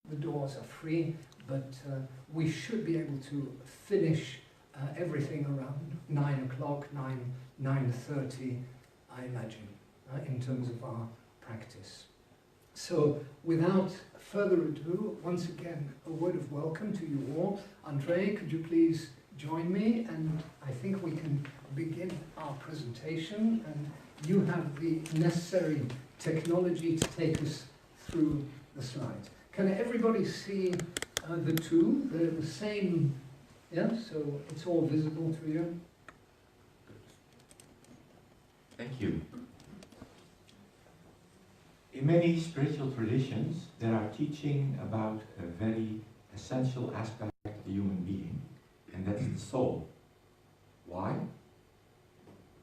the doors are free, but we should be able to finish everything around 9 o'clock, 9:30, I imagine, in terms of our practice. So, without further ado, once again, a word of welcome to you all. Andre, could you please join me? And I think we can begin our presentation, and you have the necessary technology to take us through the slides. Can everybody see the two? They're the same, yeah? So it's all visible to you? Thank you. In many spiritual traditions, there are teaching about a very essential aspect of the human being, and that's the soul. Why?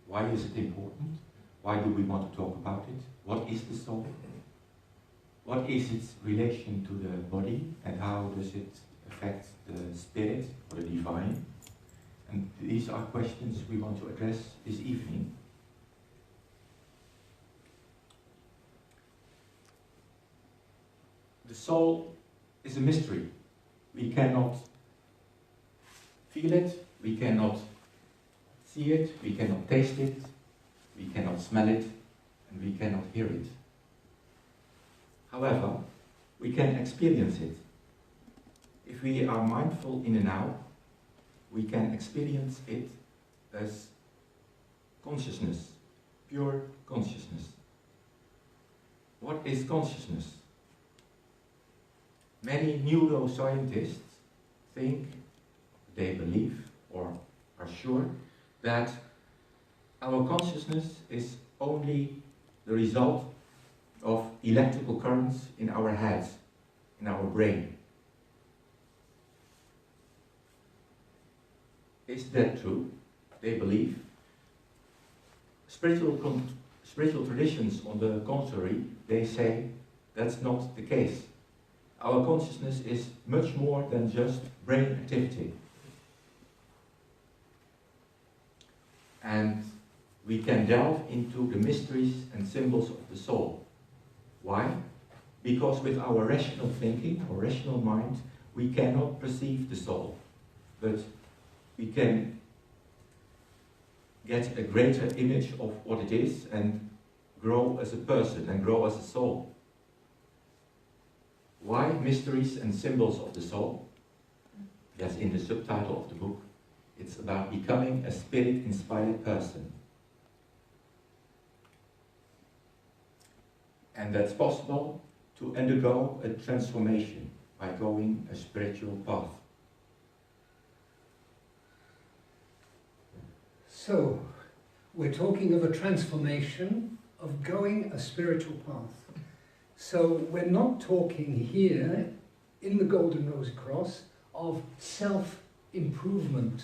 Why is it important? Why do we want to talk about it? What is the soul? What is its relation to the body, and how does it affect the spirit or the divine? And these are questions we want to address this evening. The soul is a mystery. We cannot feel it, we cannot see it, we cannot taste it, we cannot smell it, and we cannot hear it. However, we can experience it. If we are mindful in and out, we can experience it as consciousness, pure consciousness. What is consciousness? Many neuroscientists think, they believe, or are sure, that our consciousness is only the result of electrical currents in our heads, in our brain. Is that true? They believe. Spiritual traditions, on the contrary, they say that's not the case. Our consciousness is much more than just brain activity. And we can delve into the mysteries and symbols of the soul. Why? Because with our rational thinking, or rational mind, we cannot perceive the soul. But we can get a greater image of what it is and grow as a person and grow as a soul. Why mysteries and symbols of the soul? That's in the subtitle of the book. It's about becoming a spirit-inspired person. And that's possible to undergo a transformation by going a spiritual path. So, we're talking of a transformation, of going a spiritual path. So, we're not talking here, in the Golden Rosy Cross, of self-improvement,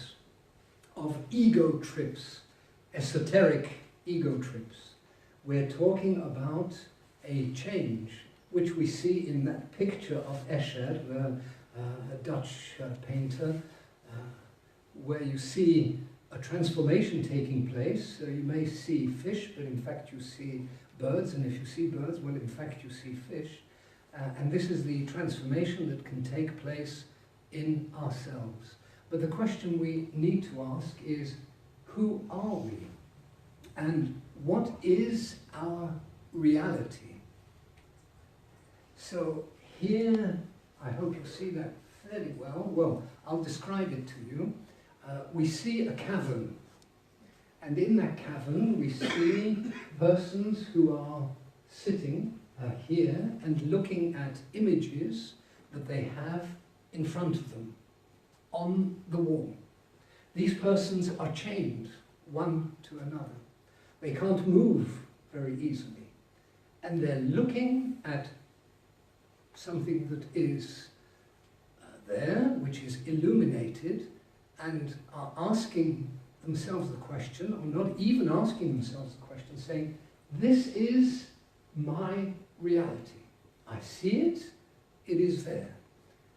of ego trips, esoteric ego trips. We're talking about a change, which we see in that picture of Escher, a Dutch painter, where you see a transformation taking place. So you may see fish, but in fact you see birds, and if you see birds, well, in fact you see fish. And this is the transformation that can take place in ourselves. But the question we need to ask is, who are we? And what is our reality? So here, I hope you see that fairly well. Well, I'll describe it to you. We see a cavern, and in that cavern we see persons who are sitting here and looking at images that they have in front of them on the wall. These persons are chained one to another. They can't move very easily, and they're looking at something that is there, which is illuminated, and are asking themselves the question, or not even asking themselves the question, saying, this is my reality. I see it, it is there.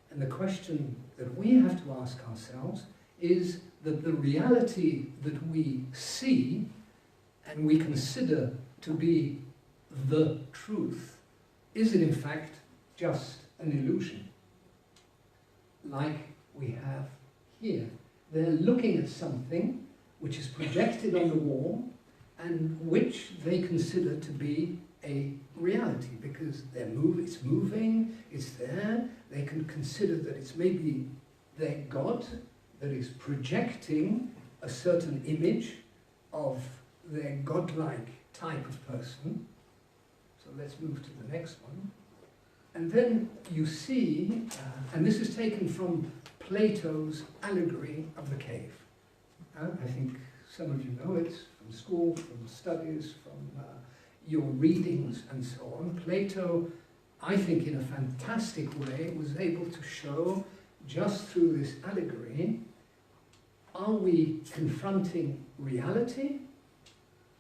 And the question that we have to ask ourselves is that the reality that we see and we consider to be the truth, is it in fact just an illusion? like we have here. They're looking at something which is projected on the wall and which they consider to be a reality because it's moving, it's there. They can consider that it's maybe their God that is projecting a certain image of their godlike type of person. So let's move to the next one. And then you see, and this is taken from Plato's allegory of the cave. I think some of you know it from school, from studies, from your readings and so on. Plato, I think in a fantastic way, was able to show just through this allegory, are we confronting reality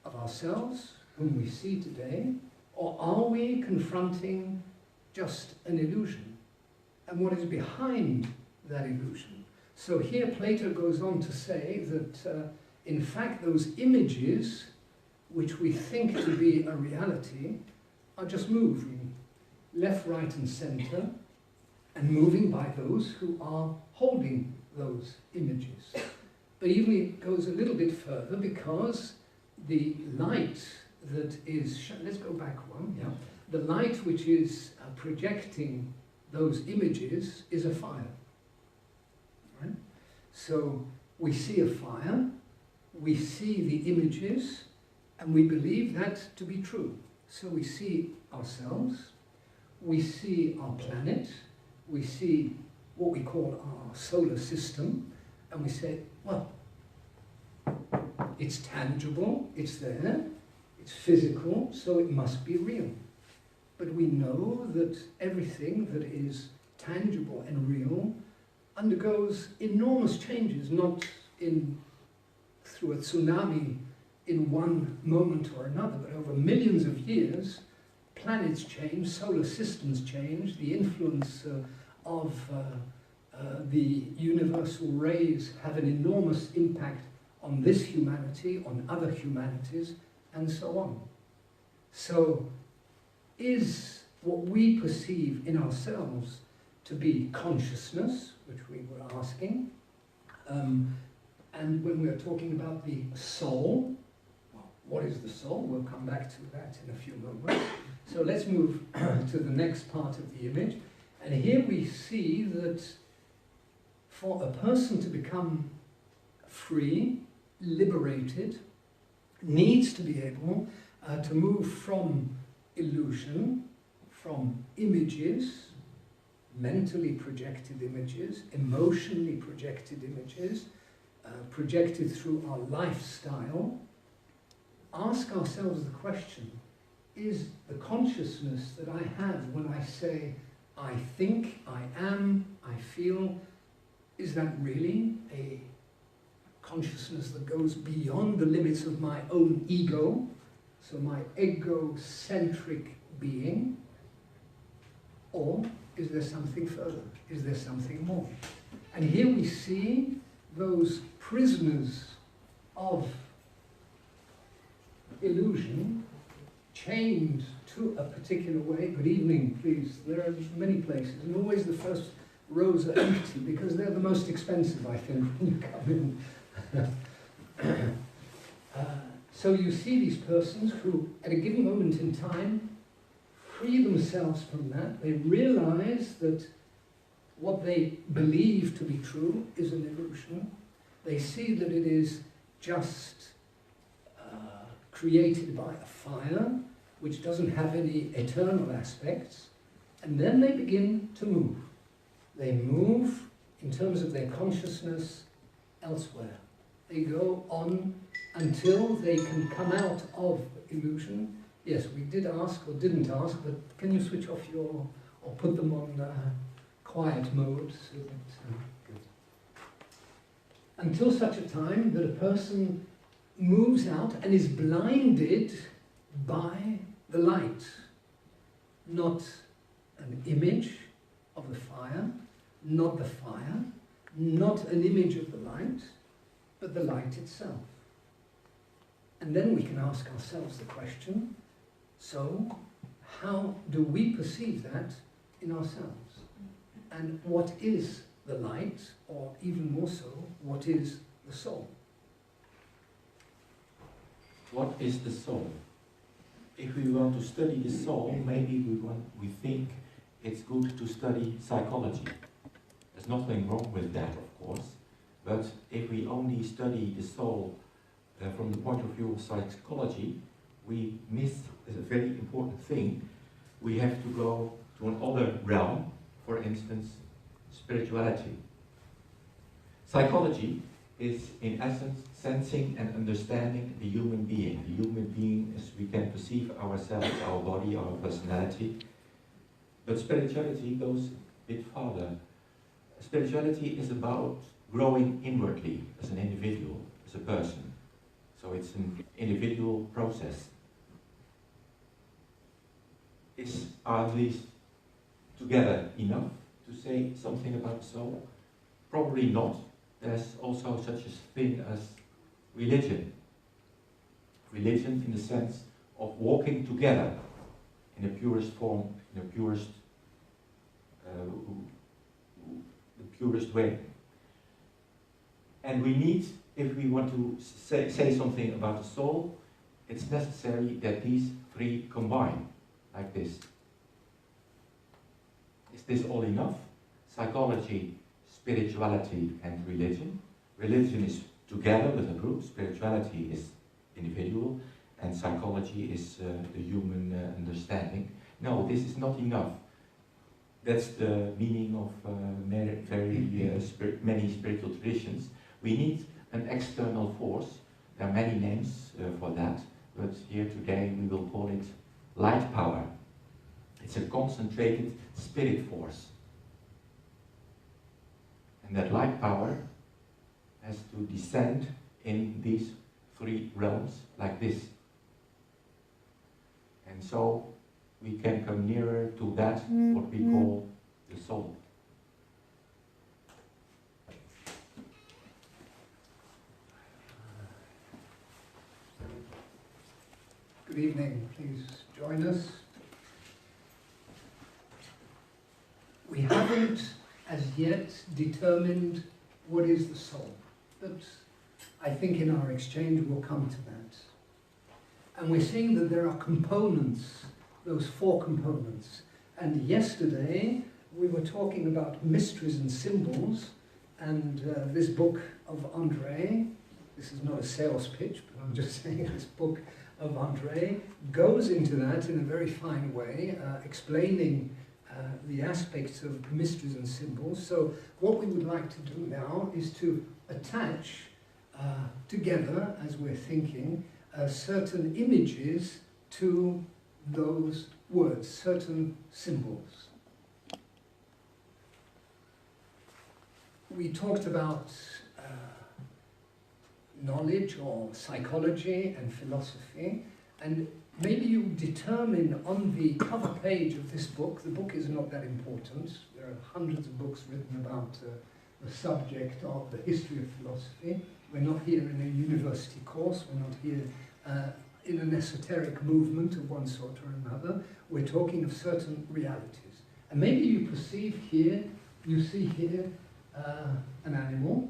of ourselves, whom we see today, or are we confronting just an illusion? And what is behind that illusion? So here Plato goes on to say that in fact those images which we think to be a reality are just moving left, right and centre, and moving by those who are holding those images. But even it goes a little bit further because the light that is, let's go back one, yeah. The light which is projecting those images is a fire. Right? So we see a fire, we see the images, and we believe that to be true. So we see ourselves, we see our planet, we see what we call our solar system, and we say, well, it's tangible, it's there, it's physical, so it must be real. But we know that everything that is tangible and real undergoes enormous changes, not through a tsunami in one moment or another, but over millions of years. Planets change, solar systems change, the influence of the universal rays have an enormous impact on this humanity, on other humanities, and so on. So, is what we perceive in ourselves to be consciousness, which we were asking, and when we're talking about the soul, well, what is the soul? We'll come back to that in a few moments. So let's move to the next part of the image. And here we see that for a person to become free, liberated, needs to be able to move from illusion, from images, mentally projected images, emotionally projected images, projected through our lifestyle. Ask ourselves the question, is the consciousness that I have when I say, I think, I am, I feel, is that really a consciousness that goes beyond the limits of my own ego, so my egocentric being? Or is there something further? Is there something more? And here we see those prisoners of illusion chained to a particular way. Good evening, please. There are many places, and always the first rows are empty because they're the most expensive, I think, when you come in. So you see these persons who, at a given moment in time, free themselves from that. They realize that what they believe to be true is an illusion. They see that it is just created by a fire, which doesn't have any eternal aspects, and then they begin to move. They move, in terms of their consciousness, elsewhere. They go on until they can come out of illusion. Yes, we did ask, or didn't ask, but can you switch off your, or put them on quiet mode, so that, good. Until such a time that a person moves out and is blinded by the light, not an image of the fire, not the fire, not an image of the light, but the light itself. And then we can ask ourselves the question, so how do we perceive that in ourselves? And what is the light, or even more so, what is the soul? What is the soul? If we want to study the soul, maybe we think it's good to study psychology. There's nothing wrong with that, of course, but if we only study the soul from the point of view of psychology, we miss a very important thing. We have to go to another realm, for instance, spirituality. Psychology is, in essence, sensing and understanding the human being. The human being as we can perceive ourselves, our body, our personality. But spirituality goes a bit farther. Spirituality is about growing inwardly as an individual, as a person. So it's an individual process. Is at least together enough to say something about the soul? Probably not. There's also such a thing as religion. Religion in the sense of walking together in the purest form, in the purest way. And we need, if we want to say something about the soul, it's necessary that these three combine, like this. Is this all enough? Psychology, spirituality, and religion. Religion is together with a group, spirituality is individual, and psychology is the human understanding. No, this is not enough. That's the meaning of many spiritual traditions. We need an external force. There are many names for that, but here today we will call it light power. It's a concentrated spirit force. And that light power has to descend in these three realms like this. And so we can come nearer to that, what we call the soul. Good evening, please join us. We haven't as yet determined what is the soul, but I think in our exchange we'll come to that. And we're seeing that there are components, those four components. And yesterday we were talking about mysteries and symbols, and this book of André, this is not a sales pitch, but I'm just saying this book of André goes into that in a very fine way, explaining the aspects of mysteries and symbols. So what we would like to do now is to attach together, as we're thinking, certain images to those words, certain symbols. We talked about knowledge or psychology and philosophy, and maybe you determine on the cover page of this book, the book is not that important, there are hundreds of books written about the subject of the history of philosophy. We're not here in a university course, we're not here in an esoteric movement of one sort or another. We're talking of certain realities. And maybe you perceive here, you see here an animal,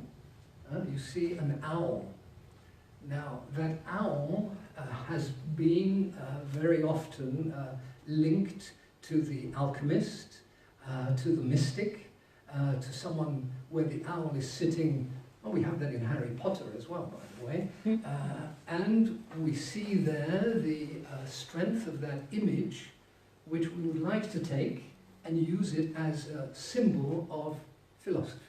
you see an owl. Now, that owl has been very often linked to the alchemist, to the mystic, to someone where the owl is sitting. Oh, we have that in Harry Potter as well, by the way. And we see there the strength of that image, which we would like to take and use it as a symbol of philosophy.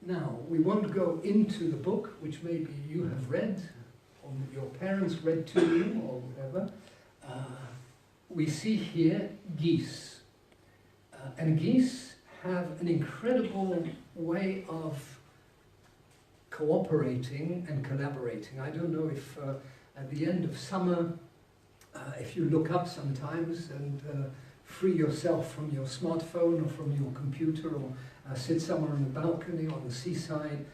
Now, we won't go into the book, which maybe you have read, or your parents read to you, or whatever. We see here geese. And geese have an incredible way of cooperating and collaborating. I don't know if at the end of summer, if you look up sometimes and free yourself from your smartphone or from your computer, or sit somewhere on the balcony on the seaside,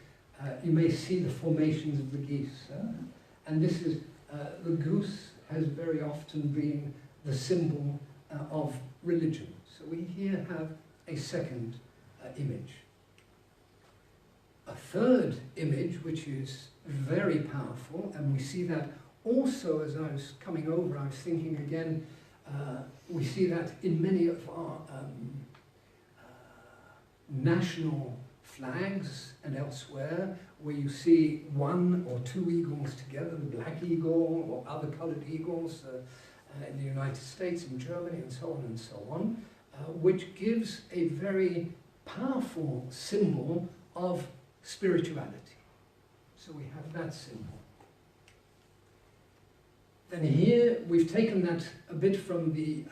you may see the formations of the geese. And this is, the goose has very often been the symbol of religion. So we here have a second image. A third image, which is very powerful, and we see that also as I was coming over, I was thinking again, we see that in many of our national flags and elsewhere, where you see one or two eagles together, the black eagle or other colored eagles in the United States, in Germany, and so on, which gives a very powerful symbol of spirituality. So we have that symbol. Then here we've taken that a bit from the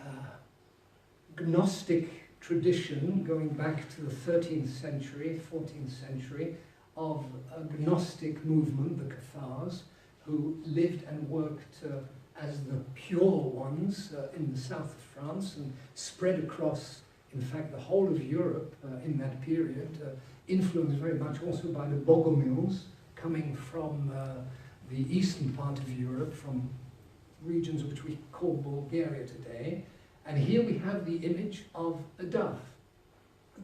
Gnostic tradition, going back to the 13th century, 14th century, of a Gnostic movement, the Cathars, who lived and worked as the pure ones in the south of France and spread across, in fact, the whole of Europe in that period, influenced very much also by the Bogomils coming from the eastern part of Europe, from regions which we call Bulgaria today. And here we have the image of a dove.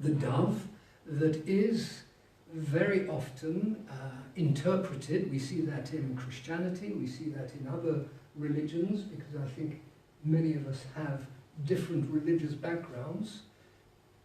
The dove that is very often interpreted, we see that in Christianity, we see that in other religions, because I think many of us have different religious backgrounds.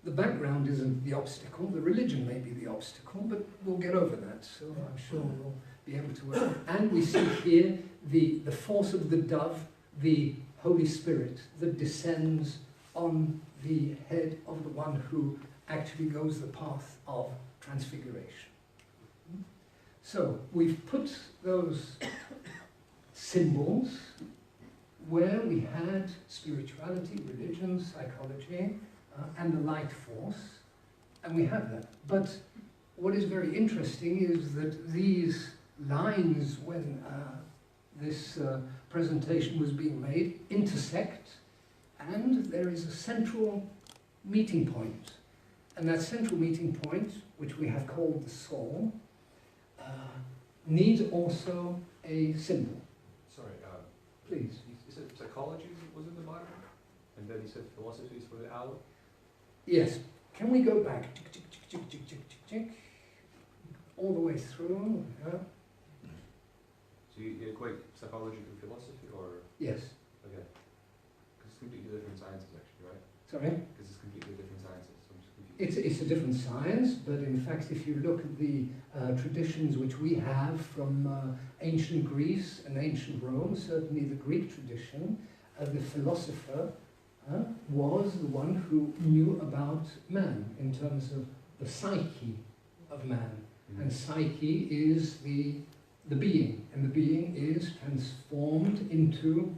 The background isn't the obstacle, the religion may be the obstacle, but we'll get over that, so I'm sure we'll be able to work. And we see here the force of the dove, the Holy Spirit, that descends on the head of the one who actually goes the path of transfiguration. So we've put those symbols where we had spirituality, religion, psychology, and the light force, and we have that. But what is very interesting is that these lines, when this presentation was being made, intersect, and there is a central meeting point. And that central meeting point, which we have called the soul, needs also a symbol. Sorry, Please. you said psychology was in the Bible, and then you said philosophy is for the owl? Yes. Can we go back? Tick, tick, tick, tick, tick, tick, tick, tick, all the way through. Yeah. So you equate psychology to philosophy, or? Yes. Okay. Because it's completely different sciences, actually, right? Sorry? Because it's completely different sciences, so I'm just confused. It's a different science, but in fact, if you look at the traditions which we have from ancient Greece and ancient Rome, certainly the Greek tradition, the philosopher was the one who knew about man in terms of the psyche of man. And psyche is the being, and the being is transformed into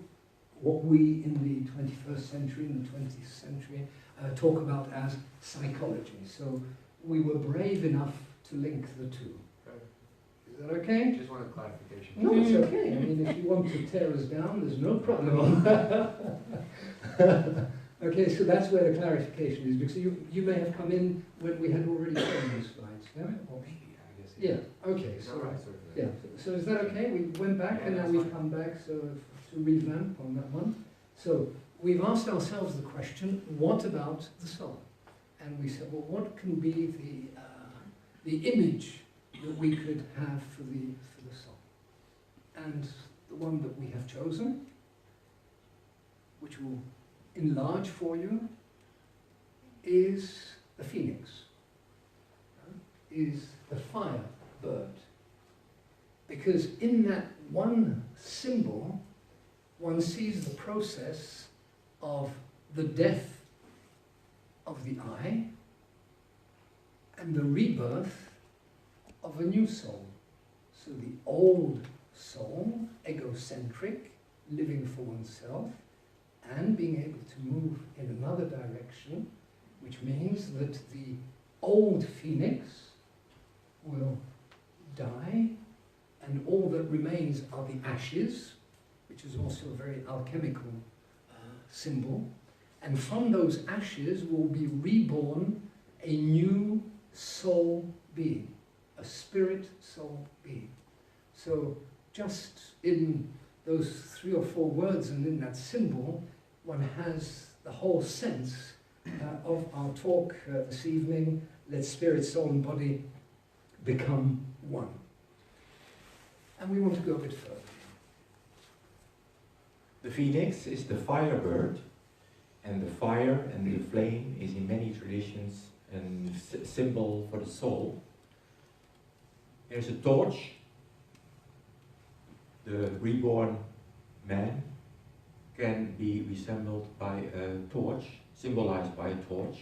what we in the 21st century and the 20th century talk about as psychology. So we were brave enough to link the two. Okay. Is that okay? Just wanted clarification. No, it's okay. I mean, if you want to tear us down, there's no problem on that. Okay, so that's where the clarification is, because you may have come in when we had already shown these slides, yeah? Or maybe, I guess. Yeah, okay, Is that so, right? Sorry for that. yeah, so is that okay? We went back and Yeah, now that's we've fine. come back so to revamp on that one. So we've asked ourselves the question, what about the soul? And we said, well, what can be the image that we could have for the soul? And the one that we have chosen, which will enlarge for you, is the phoenix, is the fire bird. Because in that one symbol, one sees the process of the death of the I and the rebirth of a new soul. So the old soul, egocentric, living for oneself, and being able to move in another direction, which means that the old phoenix will die, and all that remains are the ashes, which is also a very alchemical symbol, and from those ashes will be reborn a new soul being, a spirit soul being. So just in those 3 or 4 words and in that symbol, one has the whole sense of our talk this evening. Let spirit, soul and body become one. And we want to go a bit further. The phoenix is the firebird, and the fire and the flame is in many traditions a symbol for the soul. There's a torch. The reborn man can be resembled by a torch, symbolized by a torch.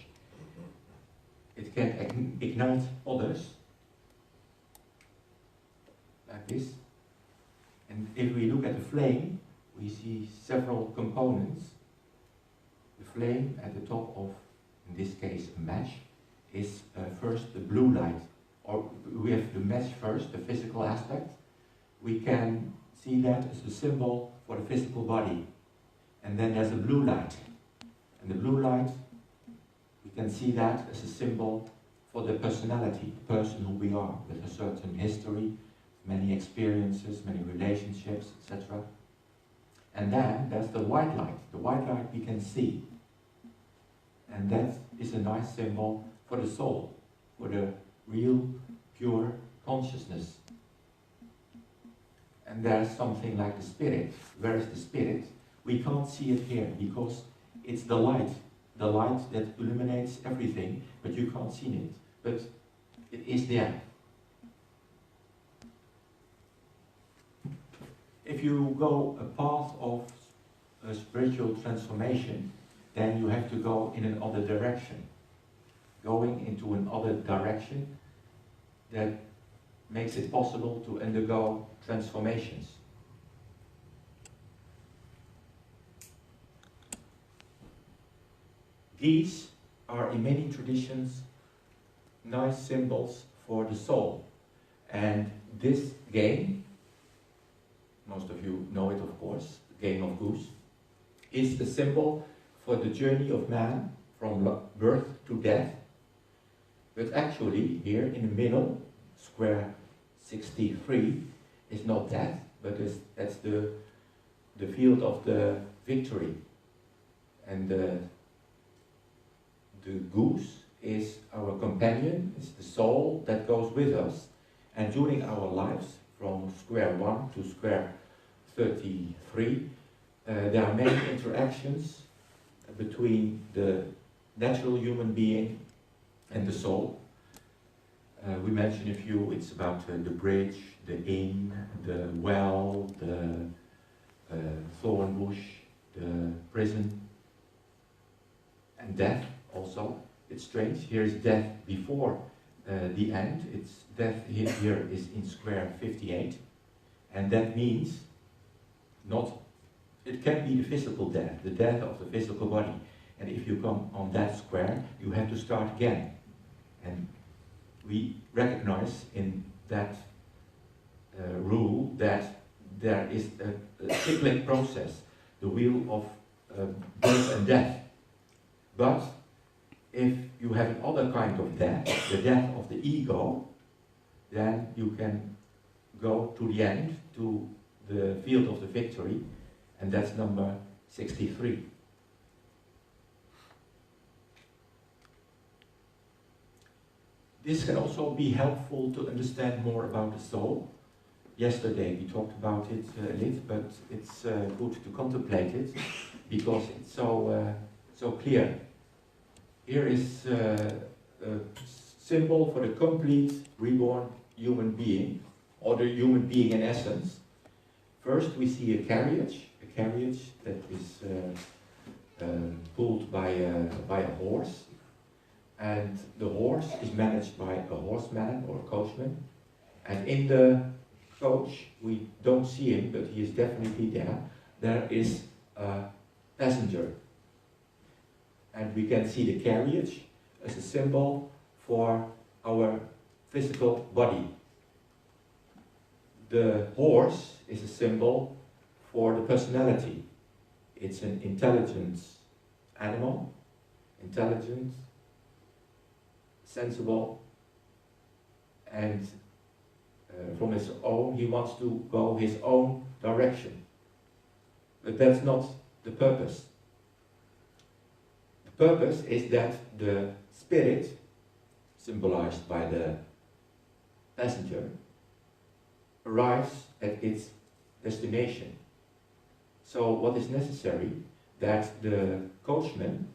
It can ignite others, like this. And if we look at the flame, we see several components. The flame at the top of, in this case, a match, is first the blue light. Or we have the match first, the physical aspect. We can see that as a symbol for the physical body. And then there's a blue light. And the blue light, we can see that as a symbol for the personality, the person who we are, with a certain history, many experiences, many relationships, etc. And then there's the white light. The white light we can see. And that is a nice symbol for the soul, for the real, pure consciousness. And there's something like the spirit. Where is the spirit? We can't see it here because it's the light that illuminates everything, but you can't see it. But it is there. If you go a path of a spiritual transformation, then you have to go in another direction. Going into another direction that makes it possible to undergo transformations. These are in many traditions nice symbols for the soul. And this game, most of you know it of course, the game of goose, is the symbol for the journey of man from birth to death. But actually here in the middle, square 63, is not death, but that's the field of the victory. And the goose is our companion, it's the soul that goes with us. And during our lives, from square 1 to square 33, there are many interactions between the natural human being and the soul. We mentioned a few. It's about the bridge, the inn, the well, the thorn bush, the prison, and death also. It's strange. Here is death before the end. It's death here is in square 58, and that means not. It can be the physical death, the death of the physical body. And if you come on that square, you have to start again. And we recognize in that rule that there is a cyclic process, the wheel of birth and death. But if you have another kind of death, the death of the ego, then you can go to the end, to the field of the victory, and that's number 63. This can also be helpful to understand more about the soul. Yesterday we talked about it a little, but it's good to contemplate it because it's so clear. Here is a symbol for the complete reborn human being, or the human being in essence. First we see a carriage that is pulled by a horse. And the horse is managed by a horseman or a coachman. And in the coach, we don't see him, but he is definitely there. There is a passenger. And we can see the carriage as a symbol for our physical body. The horse is a symbol for the personality. It's an intelligent animal, intelligent, sensible, and from his own, he wants to go his own direction. But that's not the purpose. purpose is that the spirit, symbolized by the passenger, arrives at its destination. So what is necessary? That the coachman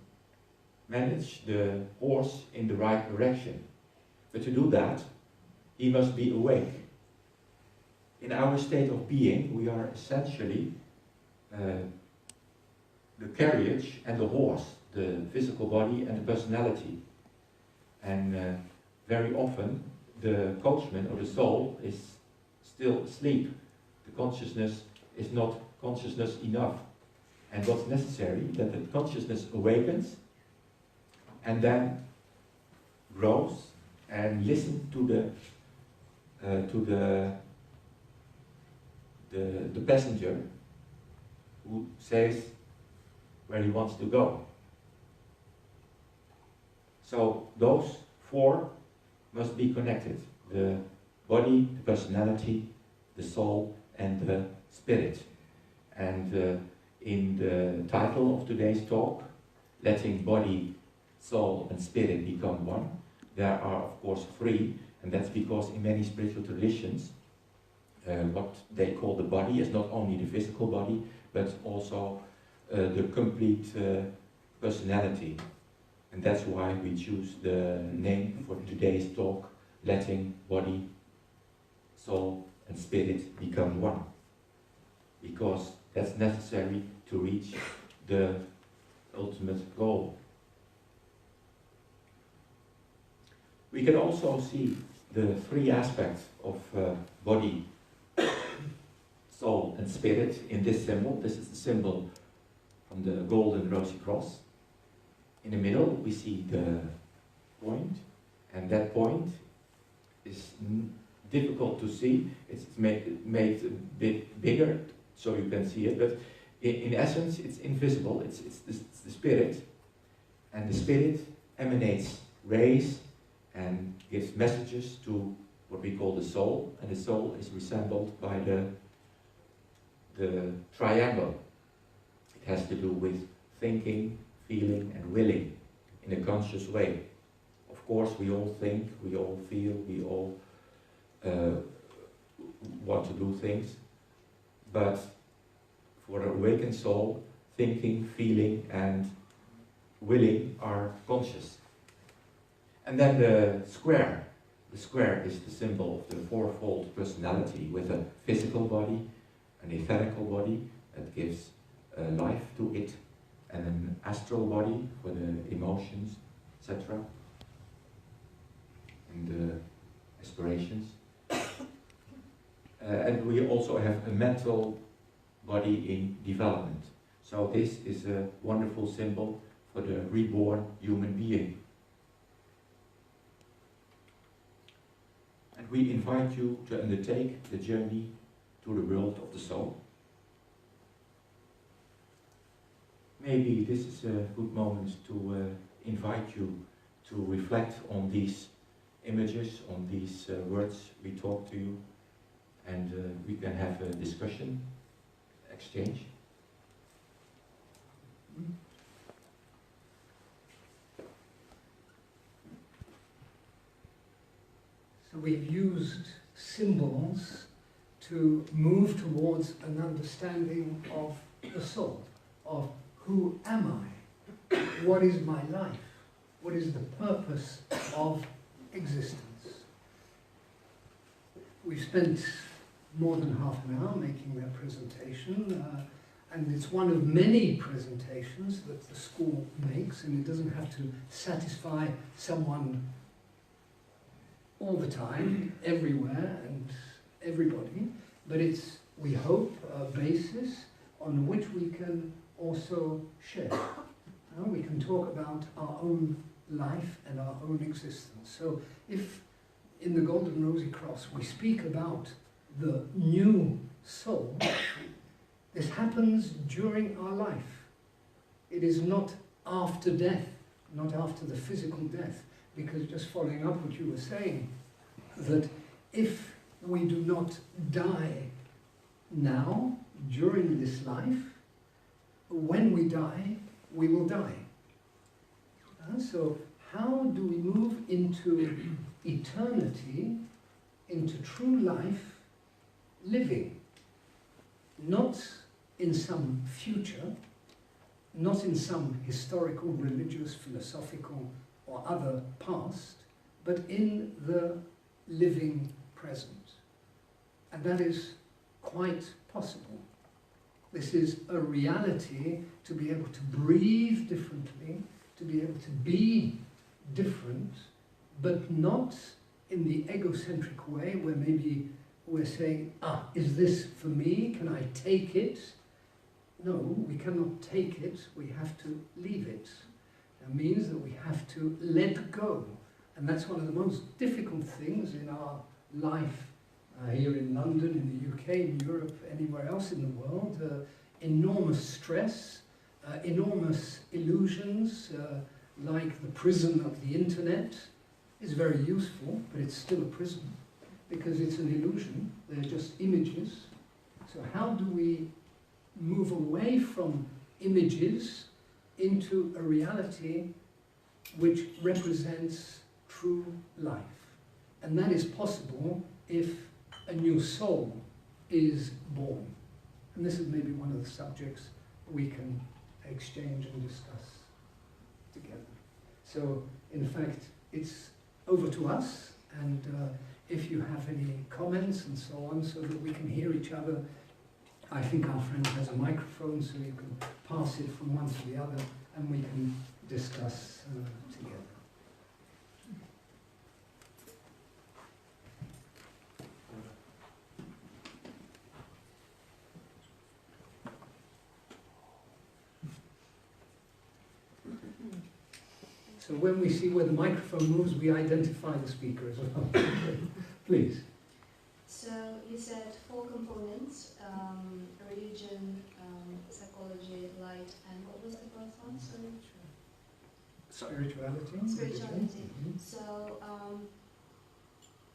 manage the horse in the right direction. But to do that, he must be awake. In our state of being, we are essentially the carriage and the horse, the physical body and the personality. And very often, the coachman or the soul is still asleep. The consciousness is not consciousness enough. And what's necessary, that the consciousness awakens and then grows and listens to the passenger who says where he wants to go. So those four must be connected: the body, the personality, the soul, and the spirit. And in the title of today's talk, Letting Body, Soul, and Spirit Become One, there are of course three, and that's because in many spiritual traditions, what they call the body is not only the physical body, but also the complete personality. And that's why we choose the name for today's talk, Letting Body, Soul, and Spirit Become One. Because that's necessary to reach the ultimate goal. We can also see the three aspects of body, soul, and spirit in this symbol. This is the symbol from the golden rosy cross. In the middle we see the point, and that point is difficult to see. It's made a bit bigger so you can see it, but in essence it's invisible. It's the spirit, and the spirit emanates rays and gives messages to what we call the soul, and the soul is resembled by the triangle. It has to do with thinking, feeling, and willing in a conscious way. Of course, we all think, we all feel, we all want to do things, but for an awakened soul, thinking, feeling, and willing are conscious. And then the square. The square is the symbol of the fourfold personality, with a physical body, an etherical body that gives life to it, and an astral body for the emotions, etc., and the aspirations. And we also have a mental body in development. So this is a wonderful symbol for the reborn human being. And we invite you to undertake the journey to the world of the soul. Maybe this is a good moment to invite you to reflect on these images, on these words we talk to you, and we can have a discussion, exchange. So we've used symbols to move towards an understanding of the soul, of who am I, what is my life, what is the purpose of existence. We've spent more than half an hour making that presentation, and it's one of many presentations that the school makes, and it doesn't have to satisfy someone all the time, everywhere, and everybody, but it's, we hope, a basis on which we can also share. We can talk about our own life and our own existence. So if in the Golden Rosy Cross we speak about the new soul, this happens during our life. It is not after death, not after the physical death, because just following up what you were saying, that if we do not die now, during this life, when we die, we will die. So how do we move into eternity, into true life, living? Not in some future, not in some historical, religious, philosophical or other past, but in the living present. And that is quite possible. This is a reality to be able to breathe differently, to be able to be different, but not in the egocentric way where maybe we're saying, is this for me? Can I take it? No, we cannot take it. We have to leave it. That means that we have to let go. And that's one of the most difficult things in our life here in London, in the UK, in Europe, anywhere else in the world. Enormous stress, enormous illusions, like the prison of the internet is very useful, but it's still a prison because it's an illusion. They're just images. So how do we move away from images into a reality which represents true life? And that is possible if a new soul is born. And this is maybe one of the subjects we can exchange and discuss together. So, in fact, it's over to us, and if you have any comments and so on, so that we can hear each other. I think our friend has a microphone, so you can pass it from one to the other, and we can discuss together. So when we see where the microphone moves, we identify the speaker as well. Please. So you said 4 components, religion, psychology, light, and what was the first one? Spirituality. Spirituality. Mm-hmm. So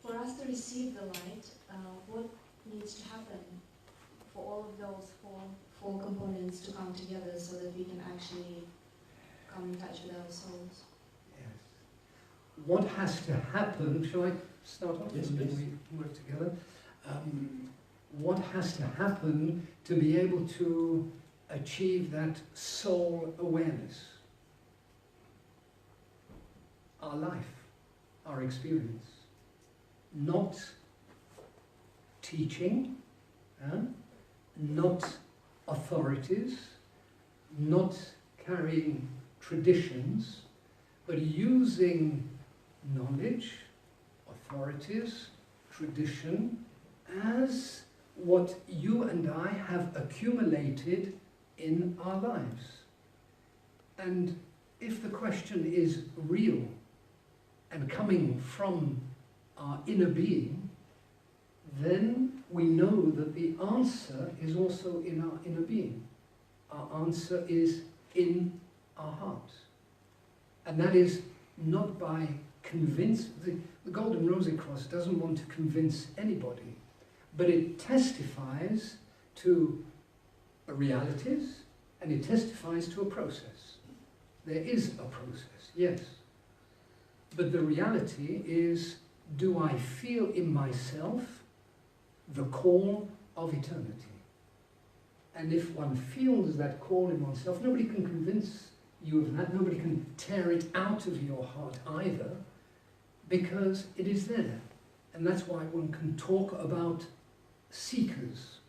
for us to receive the light, what needs to happen for all of those four components to come together so that we can actually come in touch with our souls? Yes. What has to happen, shall I start off? Yes, and then please. we work together. What has to happen to be able to achieve that soul awareness? Our life, our experience. Not teaching, not authorities, not carrying traditions, but using knowledge, authorities, tradition, as what you and I have accumulated in our lives. And if the question is real and coming from our inner being, then we know that the answer is also in our inner being. Our answer is in our heart. And that is not by convince. The Golden Rosy Cross doesn't want to convince anybody, but it testifies to realities and it testifies to a process. There is a process, yes. But the reality is, do I feel in myself the call of eternity? And if one feels that call in oneself, nobody can convince you of that, nobody can tear it out of your heart either, because it is there. And that's why one can talk about seekers,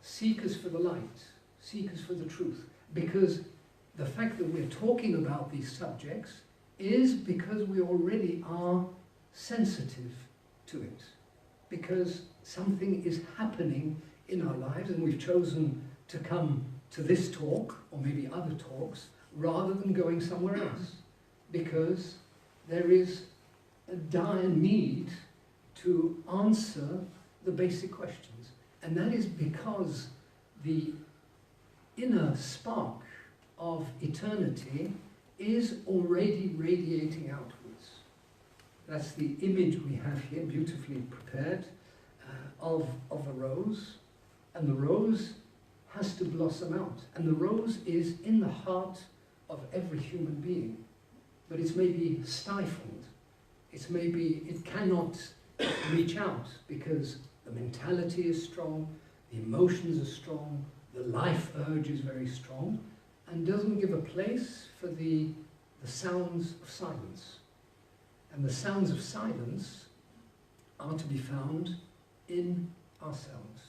seekers for the light, seekers for the truth, because the fact that we're talking about these subjects is because we already are sensitive to it, because something is happening in our lives and we've chosen to come to this talk, or maybe other talks, rather than going somewhere else, because there is a dire need to answer the basic questions. And that is because the inner spark of eternity is already radiating outwards. That's the image we have here, beautifully prepared, of a rose. And the rose has to blossom out. And the rose is in the heart of every human being. but it's maybe stifled. It's maybe, it cannot reach out because the mentality is strong, the emotions are strong, the life urge is very strong, and doesn't give a place for the sounds of silence. And the sounds of silence are to be found in ourselves.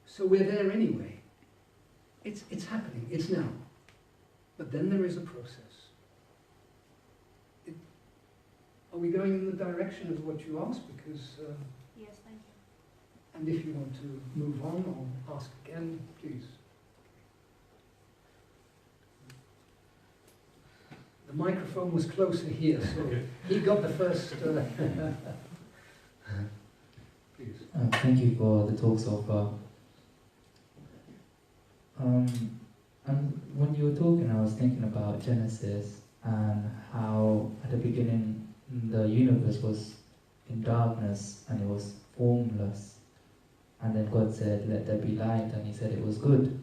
So we're there anyway. It's happening, it's now. But then there is a process. Are we going in the direction of what you asked? Because, Yes, thank you. and if you want to move on or ask again, please. The microphone was closer here, so he got the first. Please. Thank you for the talk so far. And when you were talking, I was thinking about Genesis and how at the beginning the universe was in darkness and it was formless. And then God said, "Let there be light," and He said it was good.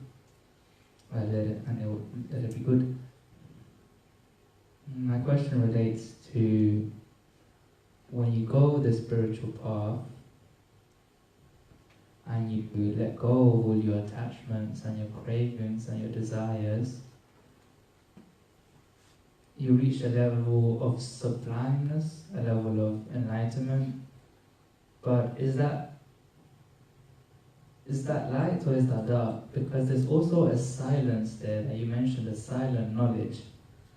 Let it be good. My question relates to when you go the spiritual path and you let go of all your attachments and your cravings and your desires, you reach a level of sublimeness, a level of enlightenment. But is that light or is that dark? Because there's also a silence there that you mentioned, a silent knowledge.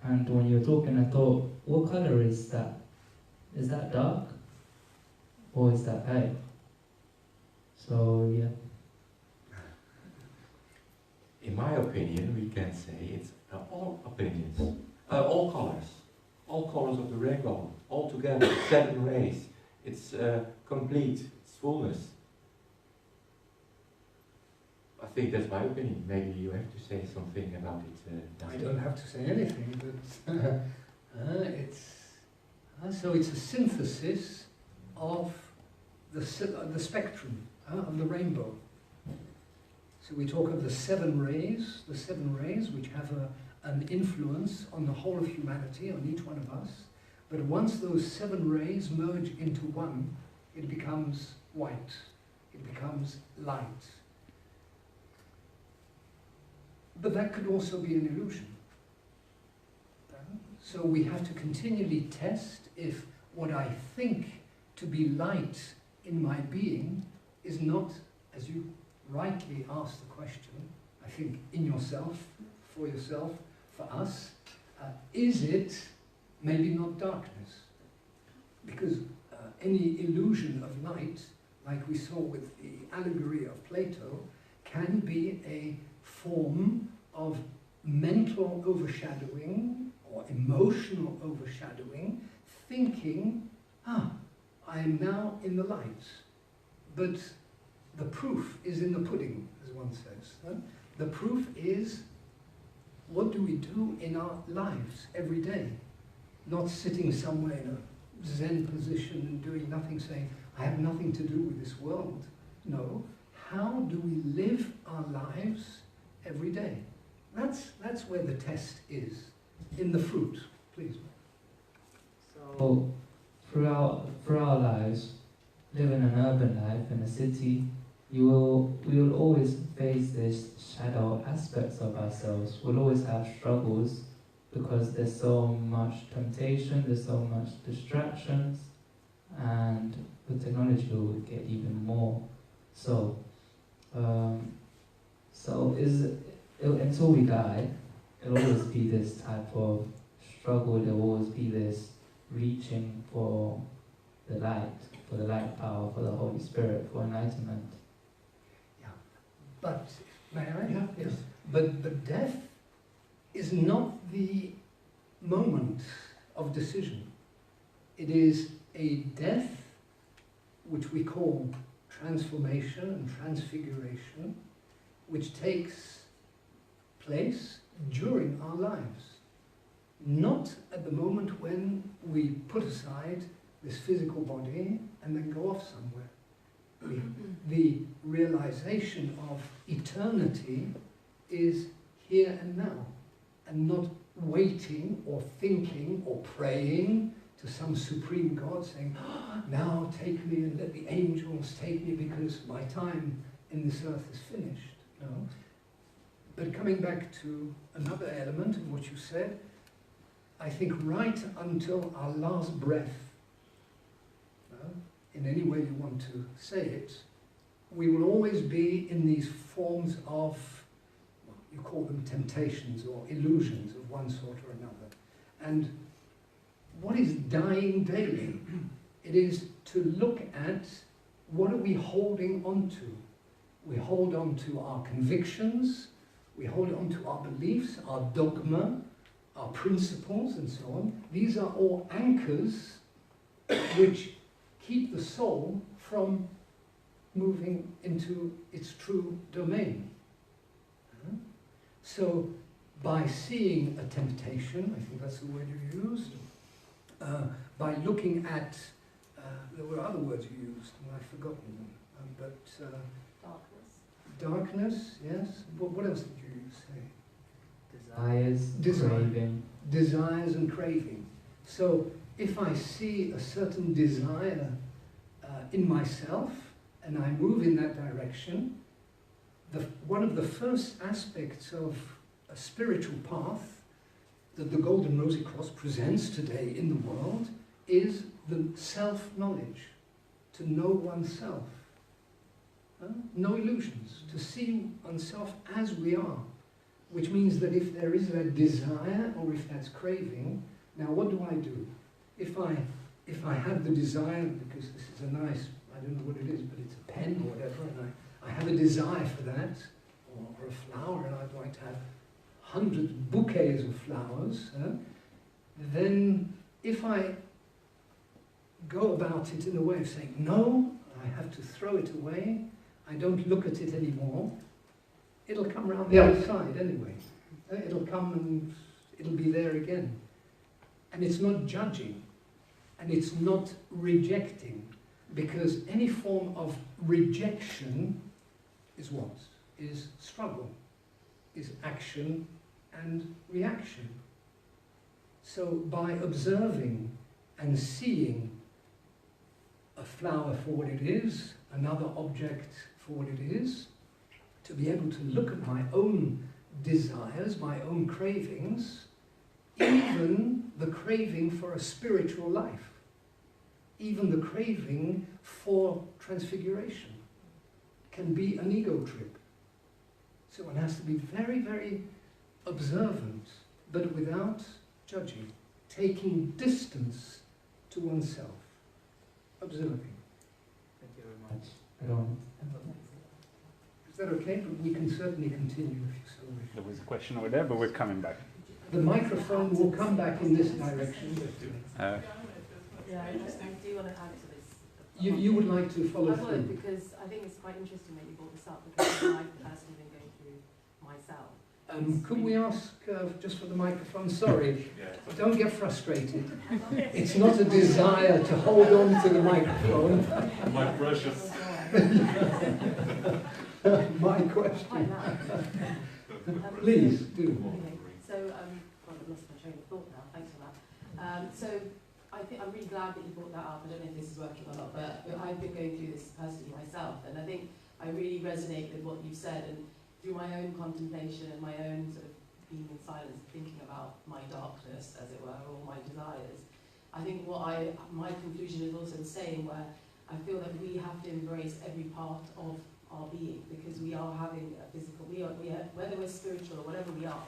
And when you were talking, I thought, what color is that? Is that dark? Or is that light? So, yeah. In my opinion, we can say it's all opinions, all colors of the rainbow, all together, 7 rays. It's complete, it's fullness. I think that's my opinion. Maybe you have to say something about it. I don't have to say anything, but so it's a synthesis of the spectrum of the rainbow. So we talk of the 7 rays which have an influence on the whole of humanity, on each one of us. But once those 7 rays merge into one, it becomes white, it becomes light. But that could also be an illusion. So we have to continually test if what I think to be light in my being is not, as you rightly asked the question, I think in yourself, for us, is it maybe not darkness? Because any illusion of light, like we saw with the allegory of Plato, can be a form of mental overshadowing or emotional overshadowing, thinking, I am now in the light. But the proof is in the pudding, as one says. The proof is, what do we do in our lives every day? Not sitting somewhere in a Zen position and doing nothing, saying, I have nothing to do with this world. No. How do we live our lives every day? That's where the test is, in the fruit. Please. So, throughout our lives, living an urban life in a city, we will always face this shadow aspects of ourselves. We'll always have struggles because there's so much temptation, there's so much distractions, and with technology we'll get even more. So until we die, it'll always be this type of struggle. There'll always be this reaching for the light power, for the Holy Spirit, for enlightenment. Yeah, but may I? Yeah, yes. But death is not the moment of decision. It is a death which we call transformation and transfiguration, which takes place during our lives. Not at the moment when we put aside this physical body and then go off somewhere. The realization of eternity is here and now, and not waiting or thinking or praying to some supreme God saying, "Oh, now take me and let the angels take me because my time in this earth is finished." No. But coming back to another element of what you said, I think right until our last breath, in any way you want to say it, we will always be in these forms of, well, you call them temptations or illusions of one sort or another. And what is dying daily? It is to look at what are we holding on to. We hold on to our convictions, we hold on to our beliefs, our dogma, our principles and so on. These are all anchors which keep the soul from moving into its true domain. So by seeing a temptation, I think that's the word you used, by looking at, there were other words you used, and I've forgotten them, darkness, yes. What else did you say? Desires, craving. Desires and craving. So if I see a certain desire in myself and I move in that direction, one of the first aspects of a spiritual path that the Golden Rosy Cross presents today in the world is the self-knowledge, to know oneself. No illusions, to see oneself as we are, which means that if there is that desire or if that's craving, now what do I do? If I have the desire, because this is a nice, I don't know what it is, but it's a pen or whatever, and I have a desire for that, or a flower, and I'd like to have hundreds, bouquets of flowers, then if I go about it in a way of saying, no, I have to throw it away, I don't look at it anymore, it'll come around the other side anyway. It'll come and it'll be there again. And it's not judging, and it's not rejecting, because any form of rejection is what? Is struggle, is action and reaction. So by observing and seeing a flower for what it is, another object for what it is, to be able to look at my own desires, my own cravings, even the craving for a spiritual life, even the craving for transfiguration can be an ego trip. So one has to be very, very observant, but without judging, taking distance to oneself, observing. Thank you very much. I don't. Is that okay? But we can certainly continue if you so wish. There was a question over there, but we're coming back. The microphone will come back in this direction. Uh, Yeah, I do want to add to this. You would like to follow I through? would, because I think it's quite interesting that you brought this up, because I've personally been going through myself. Could we ask, just for the microphone, sorry, don't get frustrated. It's not a desire to hold on to the microphone. My precious. My question. Quite loud. Please, do. Okay, so, well, I've lost my train of thought now, thanks for that. So, I'm really glad that you brought that up. I don't know if this is working or not, but I've been going through this personally myself, and I think I really resonate with what you've said, and through my own contemplation and my own sort of being in silence, thinking about my darkness, as it were, or my desires, I think my conclusion is also the same, where I feel that we have to embrace every part of our being, because we are having a physical, whether we're spiritual or whatever we are,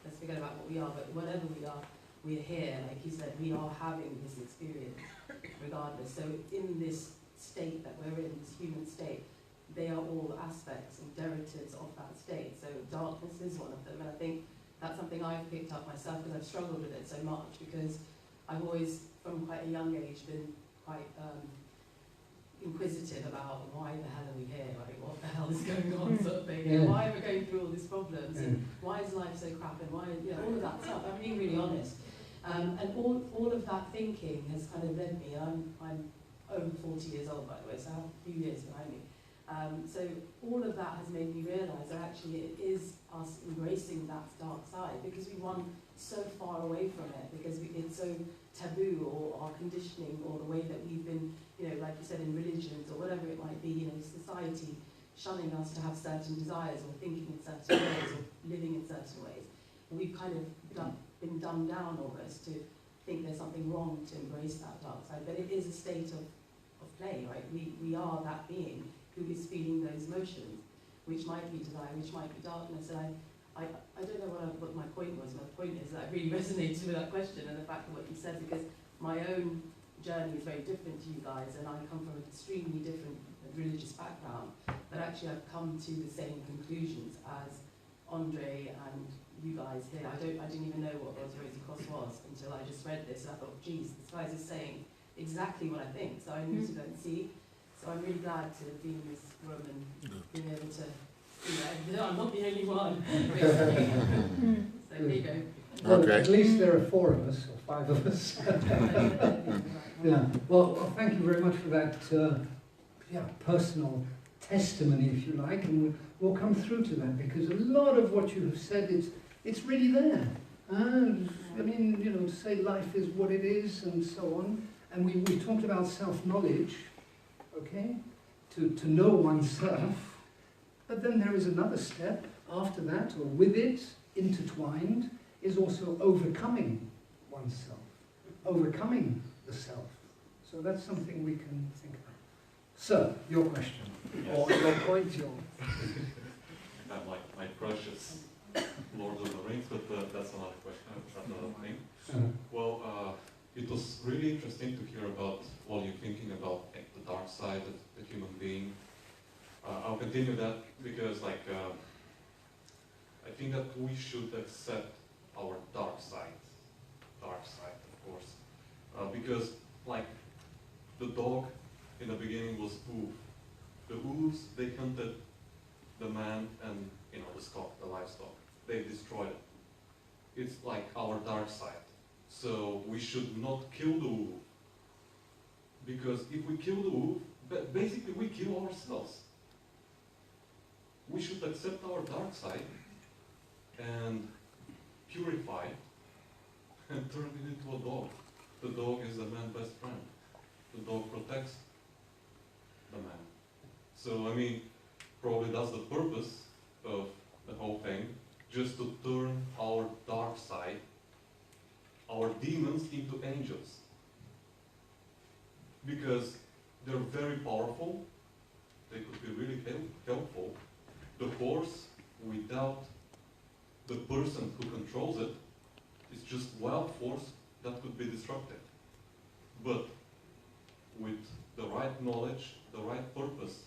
let's forget about what we are, but whatever we are, we're here, like you said, we are having this experience, regardless. So in this state that we're in, this human state, they are all aspects and derivatives of that state. So darkness is one of them, and I think that's something I've picked up myself, because I've struggled with it so much, because I've always, from quite a young age, been quite inquisitive about why the hell are we here, like what the hell is going on, sort of thing. Yeah. Why are we going through all these problems, and why is life so crap, and why, all of that stuff. I'm being really honest. And all of that thinking has kind of led me, and I'm over 40 years old, by the way, so I have a few years behind me. So all of that has made me realise that actually it is us embracing that dark side, because we want so far away from it because it's so taboo, or our conditioning, or the way that we've been, you know, like you said, in religions or whatever it might be, you know, society shunning us to have certain desires or thinking in certain ways or living in certain ways. And we've kind of been dumbed down almost to think there's something wrong to embrace that dark side. But it is a state of play, right? We are that being who is feeling those emotions, which might be desire, which might be darkness. And I don't know what my point was. My point is that I really resonated with that question and the fact of what you said, because my own journey is very different to you guys, and I come from an extremely different religious background, but actually I've come to the same conclusions as Andre and you guys here. I didn't even know what God's Rosy Cross was until I just read this, and I thought, geez, this guy's is saying exactly what I think, so I need to go and see. So I'm really glad to be in this room and being able to, you know, I'm not the only one, basically. So there you go. Well, Okay. at least there are 4 of us, or 5 of us. Yeah. Well, thank you very much for that personal testimony, if you like, and we'll come through to that, because a lot of what you have said, it's really there. I mean, you know, to say life is what it is and so on. And we talked about self-knowledge, okay, to know oneself. But then there is another step after that, or with it, intertwined, is also overcoming oneself, overcoming the self. So that's something we can think about. So, your question, or your point, My precious Lord of the Rings, but that's another question, that's another thing. Well, it was really interesting to hear about what you're thinking about the dark side of the human being. I'll continue that because, like, I think that we should accept our dark side, of course, because, like, the dog in the beginning was wolf. The wolves, they hunted the man and, you know, the stock, the livestock. They destroyed it. It's like our dark side. So we should not kill the wolf, because if we kill the wolf, basically we kill ourselves. We should accept our dark side and purify it and turn it into a dog. The dog is the man's best friend. The dog protects the man. So, I mean, probably that's the purpose of the whole thing, just to turn our dark side, our demons, into angels. Because they're very powerful, they could be really helpful. The horse, without the person who controls it, is just wild force that could be destructive. But with the right knowledge, the right purpose,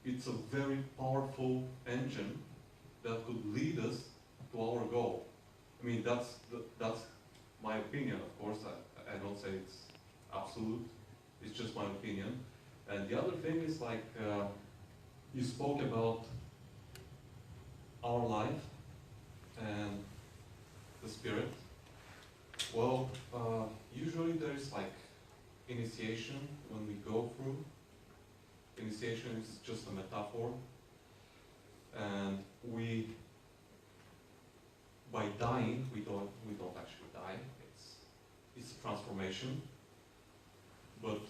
it's a very powerful engine that could lead us to our goal. I mean, that's my opinion, of course. I don't say it's absolute, it's just my opinion. And the other thing is, like, you spoke about our life and the spirit. Well, usually there is, like, initiation when we go through. Initiation is just a metaphor, and by dying, we don't actually die. It's a transformation. But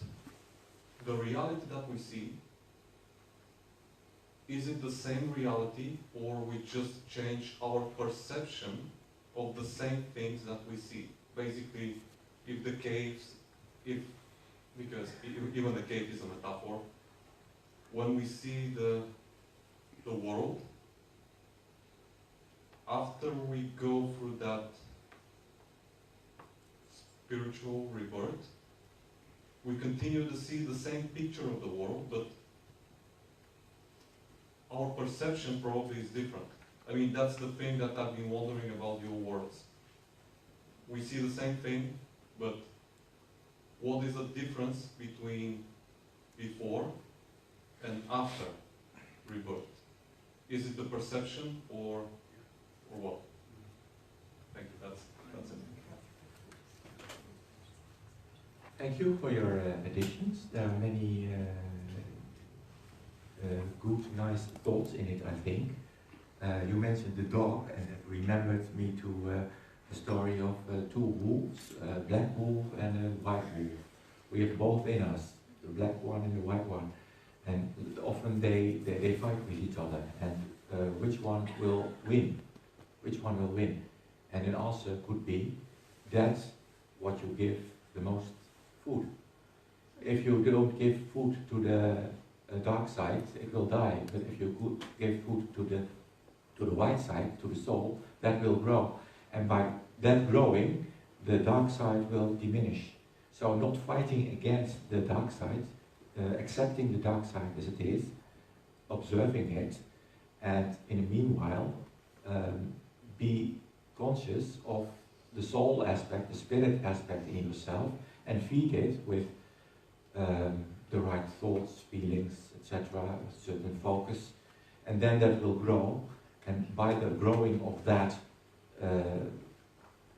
the reality that we see, is it the same reality, or we just change our perception of the same things that we see? Basically, if the caves, because even the cave is a metaphor, when we see the world, after we go through that spiritual rebirth, we continue to see the same picture of the world, but our perception probably is different. I mean, that's the thing that I've been wondering about your words. We see the same thing, but what is the difference between before and after rebirth? Is it the perception or what? Thank you, that's it. Thank you for your additions. There are many good, nice thoughts in it, I think. You mentioned the dog, and it remembered me to the story of two wolves, a black wolf and a white wolf. We have both in us, the black one and the white one, and often they fight with each other, and which one will win? Which one will win? And an answer could be, that's what you give the most food. If you don't give food to the dark side, it will die. But if you give food to the white side, to the soul, that will grow. And by that growing, the dark side will diminish. So not fighting against the dark side, accepting the dark side as it is, observing it, and in the meanwhile, be conscious of the soul aspect, the spirit aspect in yourself, and feed it with the right thoughts, feelings, etc., a certain focus, and then that will grow, and by the growing of that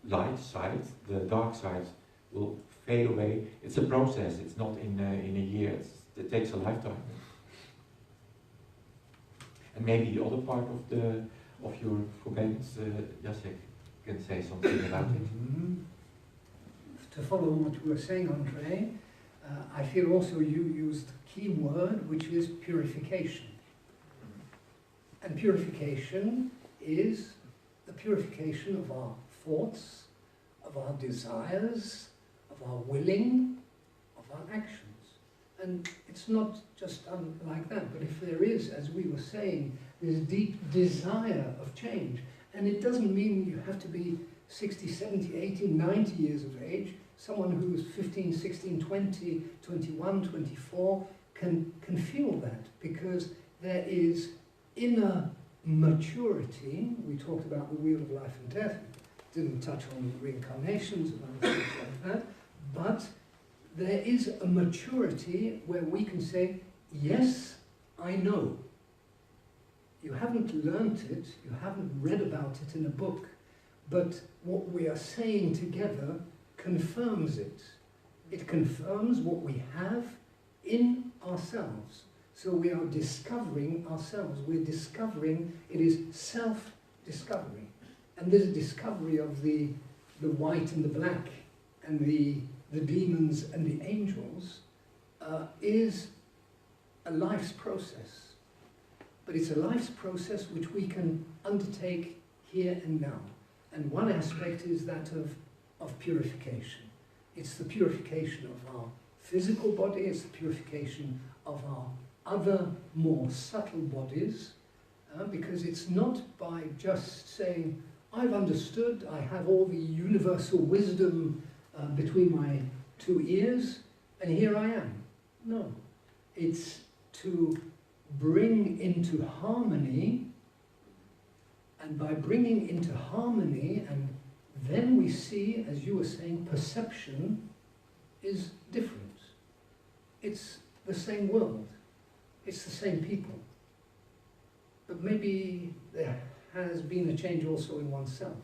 light side, the dark side will fade away. It's a process, it's not in a year, it takes a lifetime. And maybe the other part of your comments, Jacek can say something about it. To follow what you were saying, Andre, I feel also you used a key word, which is purification. And purification is the purification of our thoughts, of our desires, of our willing, of our actions. And it's not just like that, but if there is, as we were saying, this deep desire of change, and it doesn't mean you have to be 60, 70, 80, 90 years of age. Someone who's 15, 16, 20, 21, 24 can feel that, because there is inner maturity. We talked about the wheel of life and death, didn't touch on reincarnations and other things like that, but there is a maturity where we can say, yes, I know. You haven't learnt it, you haven't read about it in a book, but what we are saying together confirms it. It confirms what we have in ourselves. So we are discovering ourselves. We're discovering, it is self-discovery. And this discovery of the white and the black and the demons and the angels is a life's process. But it's a life's process which we can undertake here and now. And one aspect is that of purification. It's the purification of our physical body, it's the purification of our other more subtle bodies, because it's not by just saying, I've understood, I have all the universal wisdom between my two ears, and here I am. No, it's to bring into harmony, and by bringing into harmony, and then we see, as you were saying, perception is different. It's the same world, it's the same people, but maybe there has been a change also in oneself.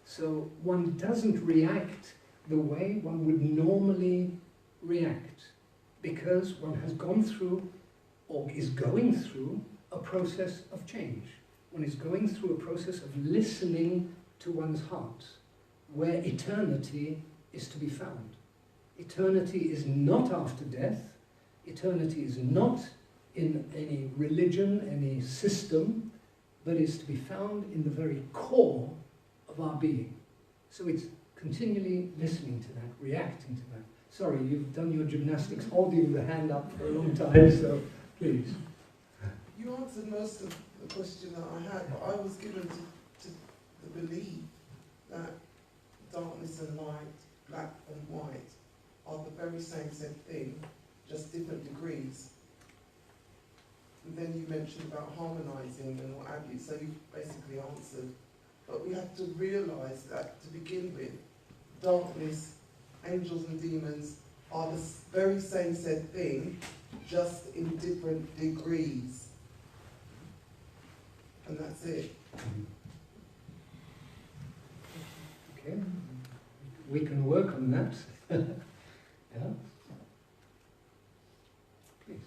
So one doesn't react the way one would normally react, because one has gone through, or is going through, a process of change. One is going through a process of listening to one's heart, where eternity is to be found. Eternity is not after death. Eternity is not in any religion, any system, but is to be found in the very core of our being. So it's continually listening to that, reacting to that. Sorry, you've done your gymnastics holding the hand up for a long time, so please. You answered most of the question that I had, but I was given to the belief that darkness and light, black and white, are the very same said thing, just different degrees. And then you mentioned about harmonising and what have you, so you basically answered. But we have to realise that, to begin with, darkness, angels and demons are the very same said thing, just in different degrees. And that's it. Okay, we can work on that. Yeah. Please.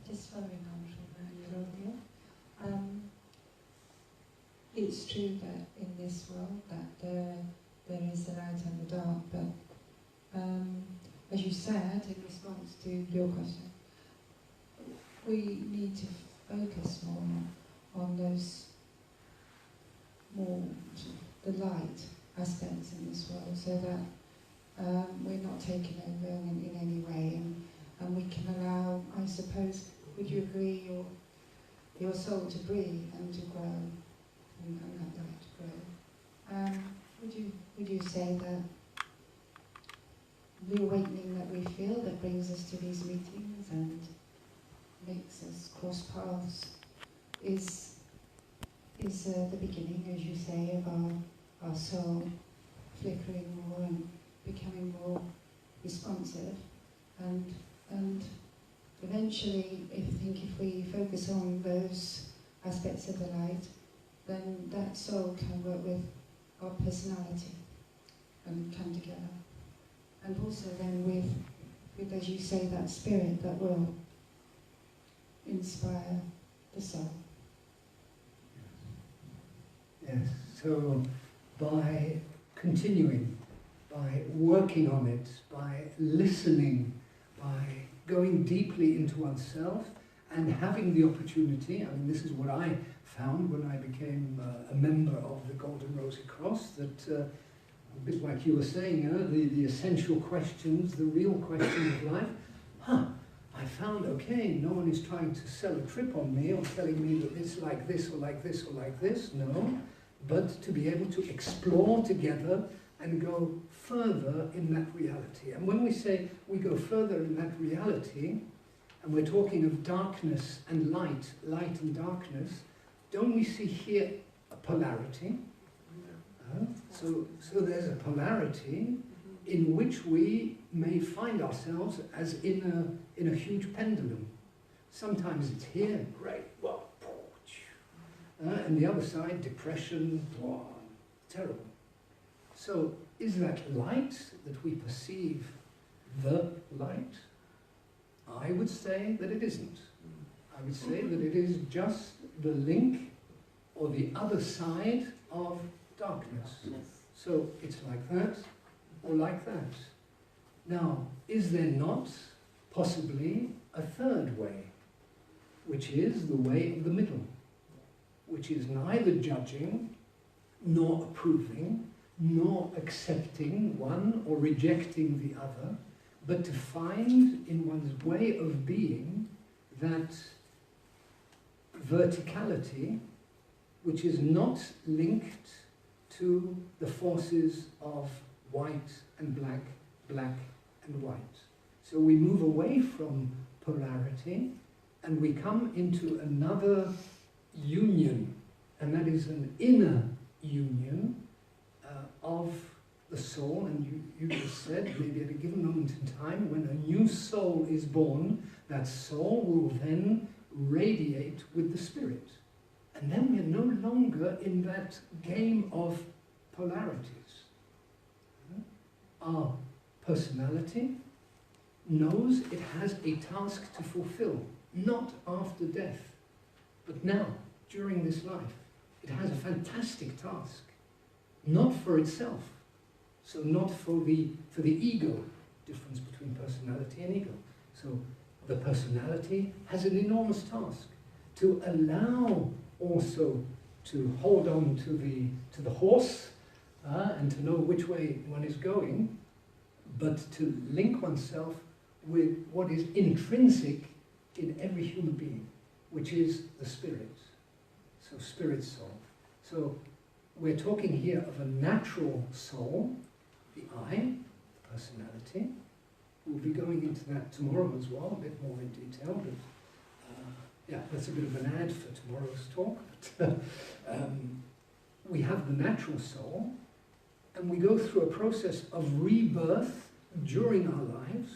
Just following on it's true that in this world that there is the light and the dark, but as you said in response to your question, we need to focus more on those more the light aspects in this world, so that we're not taken over in any way, and we can allow, I suppose, would you agree, your soul to breathe and to grow, and that light to grow. Would you say that the awakening that we feel that brings us to these meetings and makes us cross paths is the beginning, as you say, of our soul flickering more and becoming more responsive, and eventually, if we focus on those aspects of the light, then that soul can work with our personality and come together. And also then with, as you say, that spirit that will inspire the soul. Yes, so by continuing, by working on it, by listening, by going deeply into oneself and having the opportunity, I mean, this is what I found when I became a member of the Golden Rosy Cross, that a bit like you were saying, the essential questions, the real questions of life, I found, okay, no one is trying to sell a trip on me or telling me that it's like this or like this or like this, no, but to be able to explore together and go further in that reality. And when we say we go further in that reality, and we're talking of darkness and light, light and darkness, don't we see here a polarity? So there's a polarity in which we may find ourselves as in a huge pendulum. Sometimes it's here, great, well, and the other side, depression, terrible. So is that light that we perceive the light? I would say that it isn't. I would say that it is just the link or the other side of darkness. So it's like that or like that. Now, is there not possibly a third way, which is the way of the middle, which is neither judging, nor approving, nor accepting one or rejecting the other, but to find in one's way of being that verticality which is not linked to the forces of white and black, black and white. So we move away from polarity and we come into another union, and that is an inner union of the soul. And you just said, maybe at a given moment in time, when a new soul is born, that soul will then radiate with the spirit. And then we're no longer in that game of polarities. Our personality knows it has a task to fulfill, not after death, but now, during this life. It has a fantastic task, not for itself, so not for the ego, difference between personality and ego. So the personality has an enormous task to allow also to hold on to the horse and to know which way one is going, but to link oneself with what is intrinsic in every human being, which is the spirit. So spirit soul. So we're talking here of a natural soul, the I, the personality. We'll be going into that tomorrow as well, a bit more in detail, but yeah, that's a bit of an ad for tomorrow's talk. But, we have the natural soul, and we go through a process of rebirth during our lives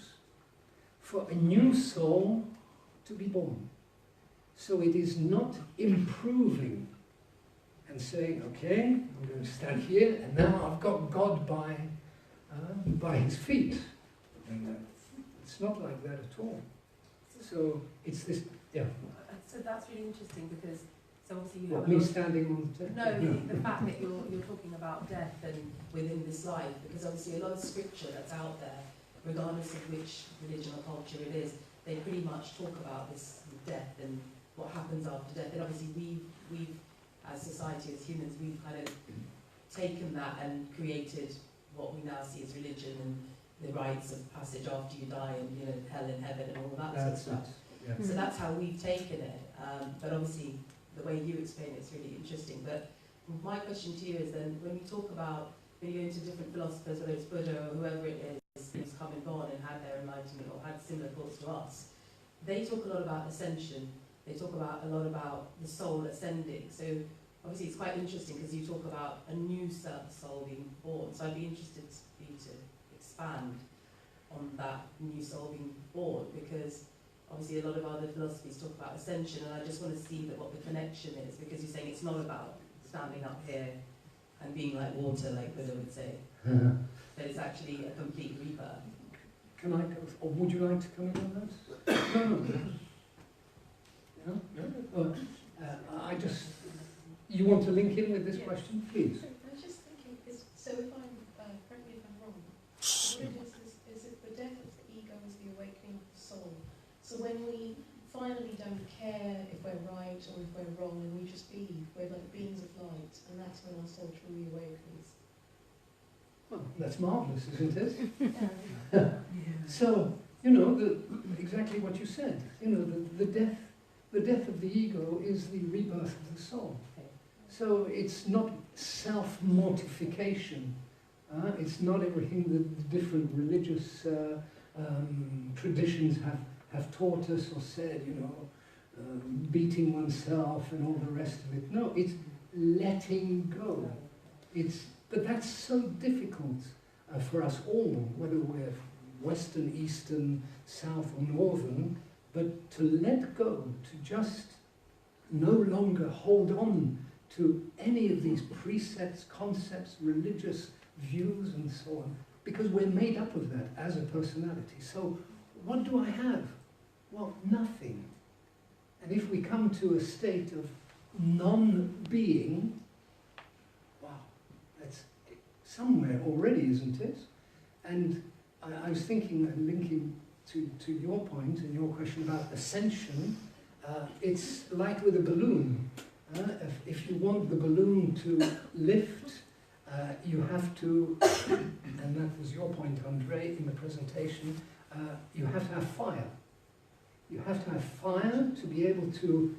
for a new soul to be born. So it is not improving and saying, okay, I'm going to stand here, and now I've got God by his feet. And it's not like that at all. So it's this, yeah. So that's really interesting because, So obviously you What, have a me lot of- standing on the No, the fact that you're talking about death and within this life, because obviously a lot of scripture that's out there, regardless of which religion or culture it is, they pretty much talk about this death and what happens after death. And obviously we've as society, as humans, we've kind of taken that and created what we now see as religion and the rites of passage after you die and, you know, hell and heaven and all that sort of stuff. Yeah. So that's how we've taken it. But obviously, the way you explain it's really interesting. But my question to you is then, when you talk about, when you go into different philosophers, whether it's Buddha or whoever it is who's come and gone and had their enlightenment or had similar thoughts to us, they talk a lot about ascension. They talk about a lot about the soul ascending. So obviously it's quite interesting because you talk about a new soul being born. So I'd be interested for you to expand on that new soul being born, because obviously a lot of other philosophies talk about ascension, and I just want to see that what the connection is, because you're saying it's not about standing up here and being like water, like Buddha would say, that it's actually a complete rebirth. Can I go, or would you like to come in on that? No? No? I just, you want to link in with this question, please? I was just thinking, so if I'm, correct me if I'm wrong, what it is it the death of the ego is the awakening of the soul. So when we finally don't care if we're right or if we're wrong, and we just be, we're like beings of light, and that's when our soul truly awakens. Well, that's marvellous, isn't it? Yeah. So, you know, exactly what you said. You know, the death of the ego is the rebirth of the soul. So it's not self-mortification. It's not everything that the different religious traditions have taught us or said, you know, beating oneself and all the rest of it. No, it's letting go. But that's so difficult for us all, whether we're Western, Eastern, South or Northern, but to let go, to just no longer hold on to any of these precepts, concepts, religious views and so on, because we're made up of that as a personality. So what do I have? Well, nothing. And if we come to a state of non-being, wow, that's somewhere already, isn't it? And I was thinking, and linking to your point and your question about ascension, it's like with a balloon. If you want the balloon to lift, you have to, and that was your point, Andre, in the presentation, you have to have fire. You have to have fire to be able to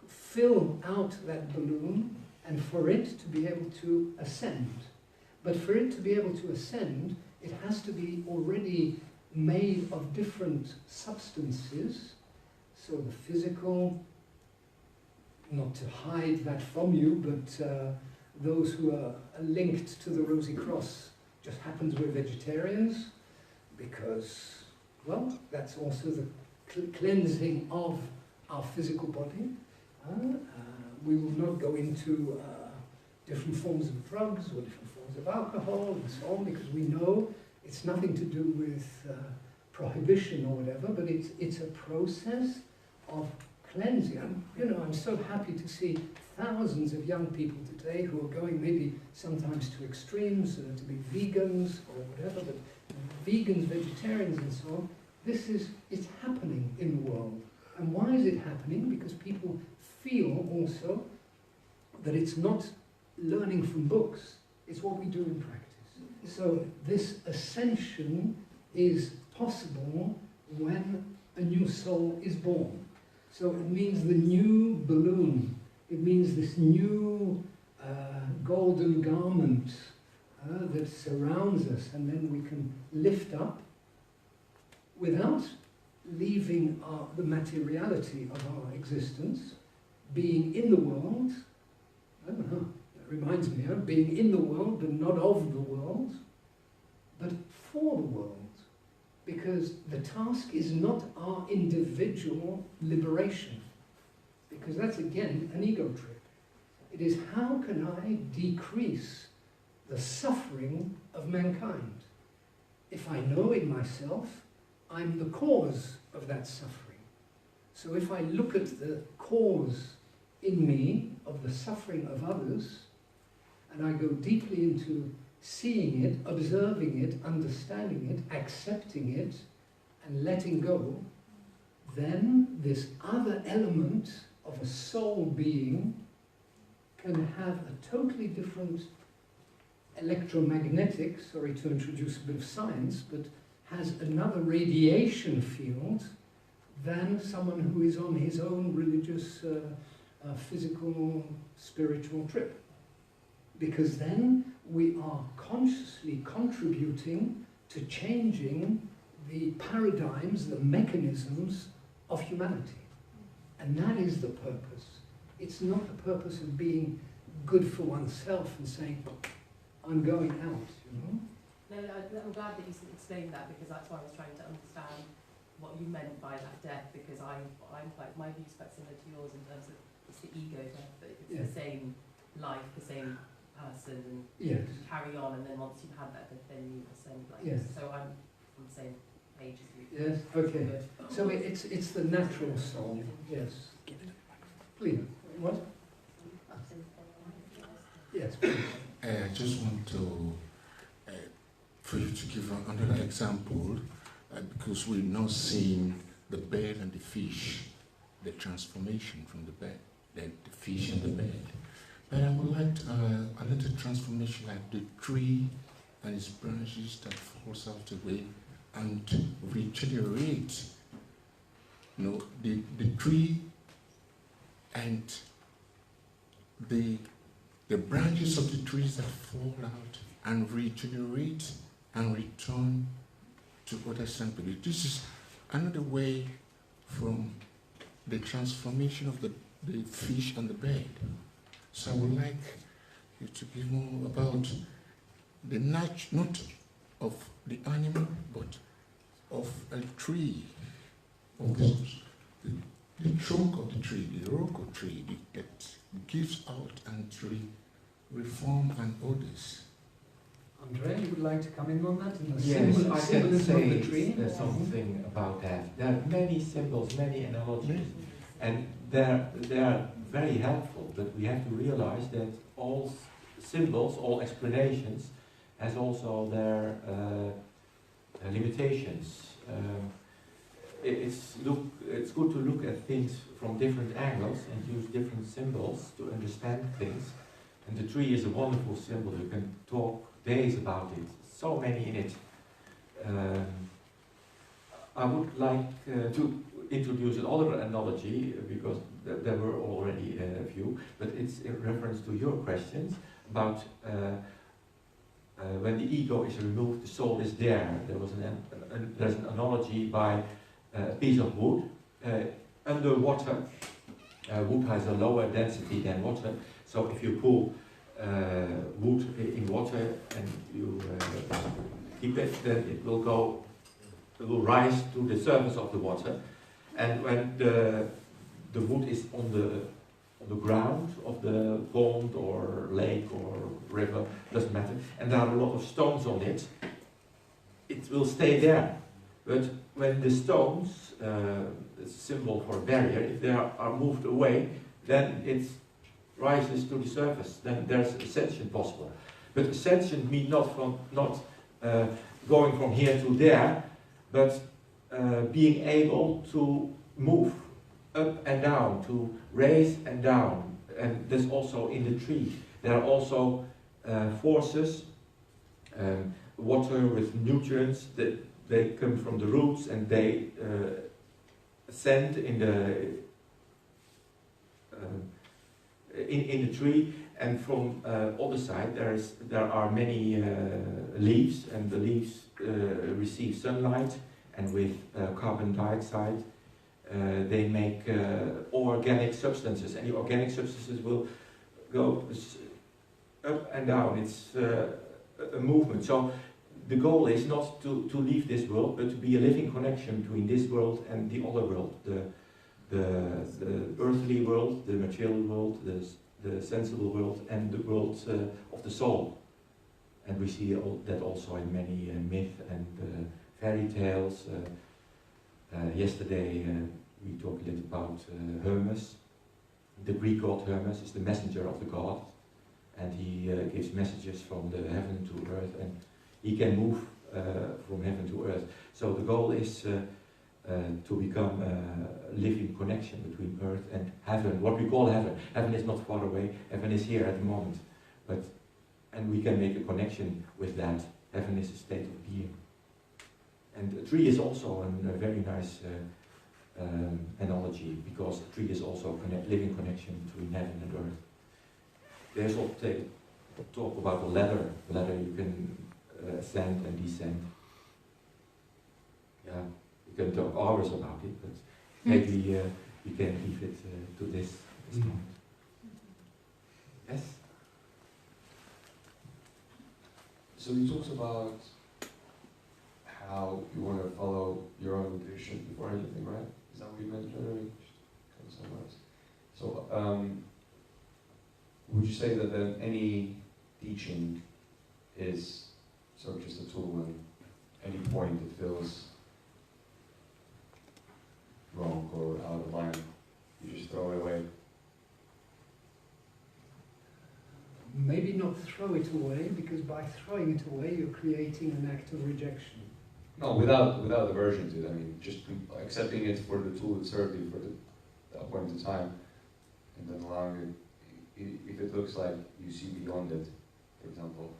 fill out that balloon and for it to be able to ascend. But for it to be able to ascend, it has to be already made of different substances. So the physical, not to hide that from you, but those who are linked to the Rosy Cross just happens we're vegetarians because, well, that's also the cleansing of our physical body. We will not go into different forms of drugs or different forms of alcohol and so on, because we know it's nothing to do with prohibition or whatever, but it's a process of cleansing. I'm so happy to see thousands of young people today who are going maybe sometimes to extremes, to be vegans or whatever, but vegans, vegetarians and so on. It's happening in the world. And why is it happening? Because people feel also that it's not learning from books, it's what we do in practice. So this ascension is possible when a new soul is born. So it means the new balloon, it means this new golden garment that surrounds us, and then we can lift up without leaving the materiality of our existence, being in the world. I don't know, that reminds me of being in the world, but not of the world, but for the world. Because the task is not our individual liberation, because that's again an ego trip. It is how can I decrease the suffering of mankind? If I know in myself, I'm the cause of that suffering. So if I look at the cause in me of the suffering of others, and I go deeply into seeing it, observing it, understanding it, accepting it, and letting go, then this other element of a soul being can have a totally different electromagnetic, sorry to introduce a bit of science, but has another radiation field than someone who is on his own religious, physical, spiritual trip. Because then we are consciously contributing to changing the paradigms, the mechanisms of humanity. And that is the purpose. It's not the purpose of being good for oneself and saying, I'm going out, you know? No, I'm glad that you explained that, because that's why I was trying to understand what you meant by that death, because I'm quite, my view's quite similar to yours in terms of it's the ego death, that it's the same life, the same person, and Yes. carry on, and then once you've had that, then you ascend like Yes. this. So I'm on the same page as you. Yes, okay. Good. So it's the natural soul, yes. Please, what? Yes, please. I just want to, for you to give another example, because we've not seen the bird and the fish, the transformation from the bird, the fish and the bird. But I would like a little transformation like the tree and its branches that falls out away and regenerate. You know, the tree and the branches of the trees that fall out and regenerate and return to other sanctuary. This is another way from the transformation of the fish and the bird. So I would like you to give more about the nature, not of the animal, but of a tree, of the trunk of the tree, the rock of the tree that gives out and reform and others. Andre, you would like to come in on that? In the Yes, I can symbolism of the say tree? something about that. There are many symbols, many analogies, and they are very helpful, but we have to realize that all symbols, all explanations, has also their limitations. It's good to look at things from different angles and use different symbols to understand things. And the tree is a wonderful symbol. You can talk days about it. So many in it. I would like to introduce another analogy, because there were already a few, but it's in reference to your questions about when the ego is removed, the soul is there. There's an analogy by a piece of wood. Under water, wood has a lower density than water, so if you pull wood in water and you keep it, then it will rise to the surface of the water. And when the wood is on the ground of the pond or lake or river, doesn't matter, and there are a lot of stones on it, it will stay there. But when the stones, it's a symbol for a barrier, if they are moved away, then it rises to the surface. Then there's ascension possible. But ascension means not going from here to there, but being able to move up and down, to raise and down. And that's also in the tree. There are also forces, water with nutrients, that they come from the roots and they ascend in the tree. And from other side there are many leaves, and the leaves receive sunlight, and with carbon dioxide they make organic substances, and the organic substances will go up and down. It's a movement. So the goal is not to leave this world, but to be a living connection between this world and the other world, the earthly world, the material world, the sensible world, and the world of the soul. And we see that also in many myth and fairy tales. Yesterday we talked a little about Hermes, The Greek god Hermes is the messenger of the god, and he gives messages from the heaven to earth, and he can move from heaven to earth. So the goal is to become a living connection between earth and heaven, what we call heaven. Heaven is not far away, heaven is here at the moment. And we can make a connection with that. Heaven is a state of being. And a tree is also a very nice analogy, because a tree is also a living connection between heaven and earth. There's also talk about a ladder. Ladder you can ascend and descend. Yeah, you can talk hours about it, but maybe we can leave it to this moment. Yes? So you talked about how you want to follow your own intuition before anything, right? Is that what you mentioned, or kind of somewhere else? So, would you say that then any teaching is sort of just a tool, and any point that feels wrong or out of line, you just throw it away? Maybe not throw it away, because by throwing it away you're creating an act of rejection. No, without aversion to it. I mean, just accepting it for the tool it served you for that point in time, and then allowing it, if it looks like you see beyond it, for example.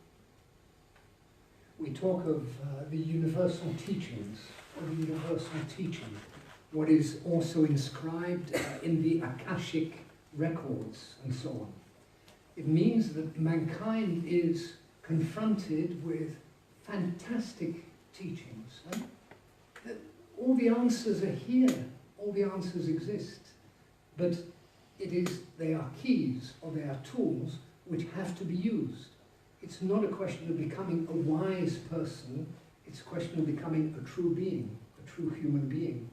We talk of the universal teachings, or the universal teaching, what is also inscribed in the Akashic records and so on. It means that mankind is confronted with fantastic teachings. That all the answers are here, all the answers exist, but they are keys or they are tools which have to be used. It's not a question of becoming a wise person, it's a question of becoming a true being, a true human being.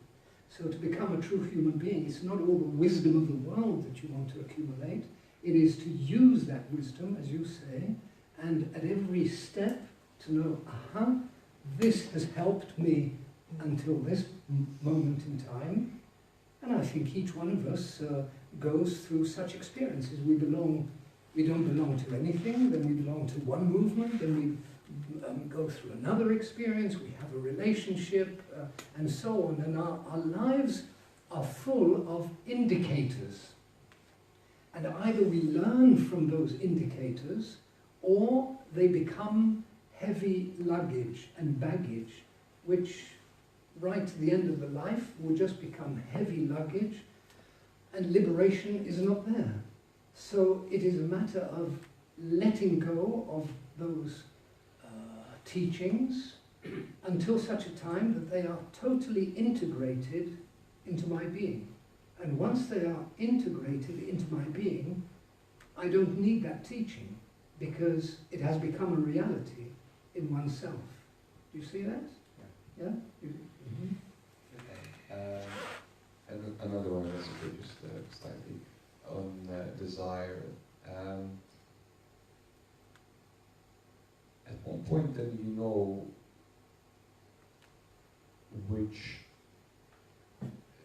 So to become a true human being, it's not all the wisdom of the world that you want to accumulate. It is to use that wisdom, as you say, and at every step to know, this has helped me until this moment in time. And I think each one of us goes through such experiences. We don't belong to anything, then we belong to one movement, then we go through another experience, we have a relationship, and so on. And our lives are full of indicators. And either we learn from those indicators, or they become heavy luggage and baggage, which right at the end of the life will just become heavy luggage, and liberation is not there. So it is a matter of letting go of those teachings until such a time that they are totally integrated into my being. And once they are integrated into my being, I don't need that teaching, because it has become a reality in oneself. Do you see that? Yeah? Okay. And another one, that's okay, just slightly on desire. At one point, then you know which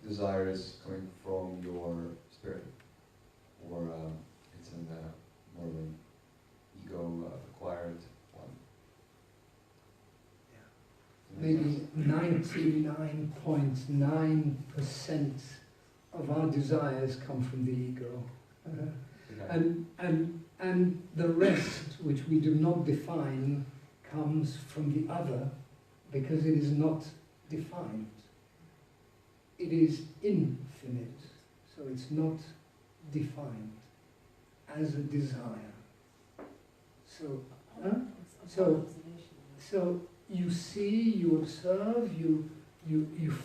desire is coming from your spirit, or it's in more of an ego acquired one. Maybe 99.9% of our desires come from the ego. And the rest, which we do not define, comes from the other, because it is not defined. It is infinite, so it's not defined as a desire. So you see, you observe, you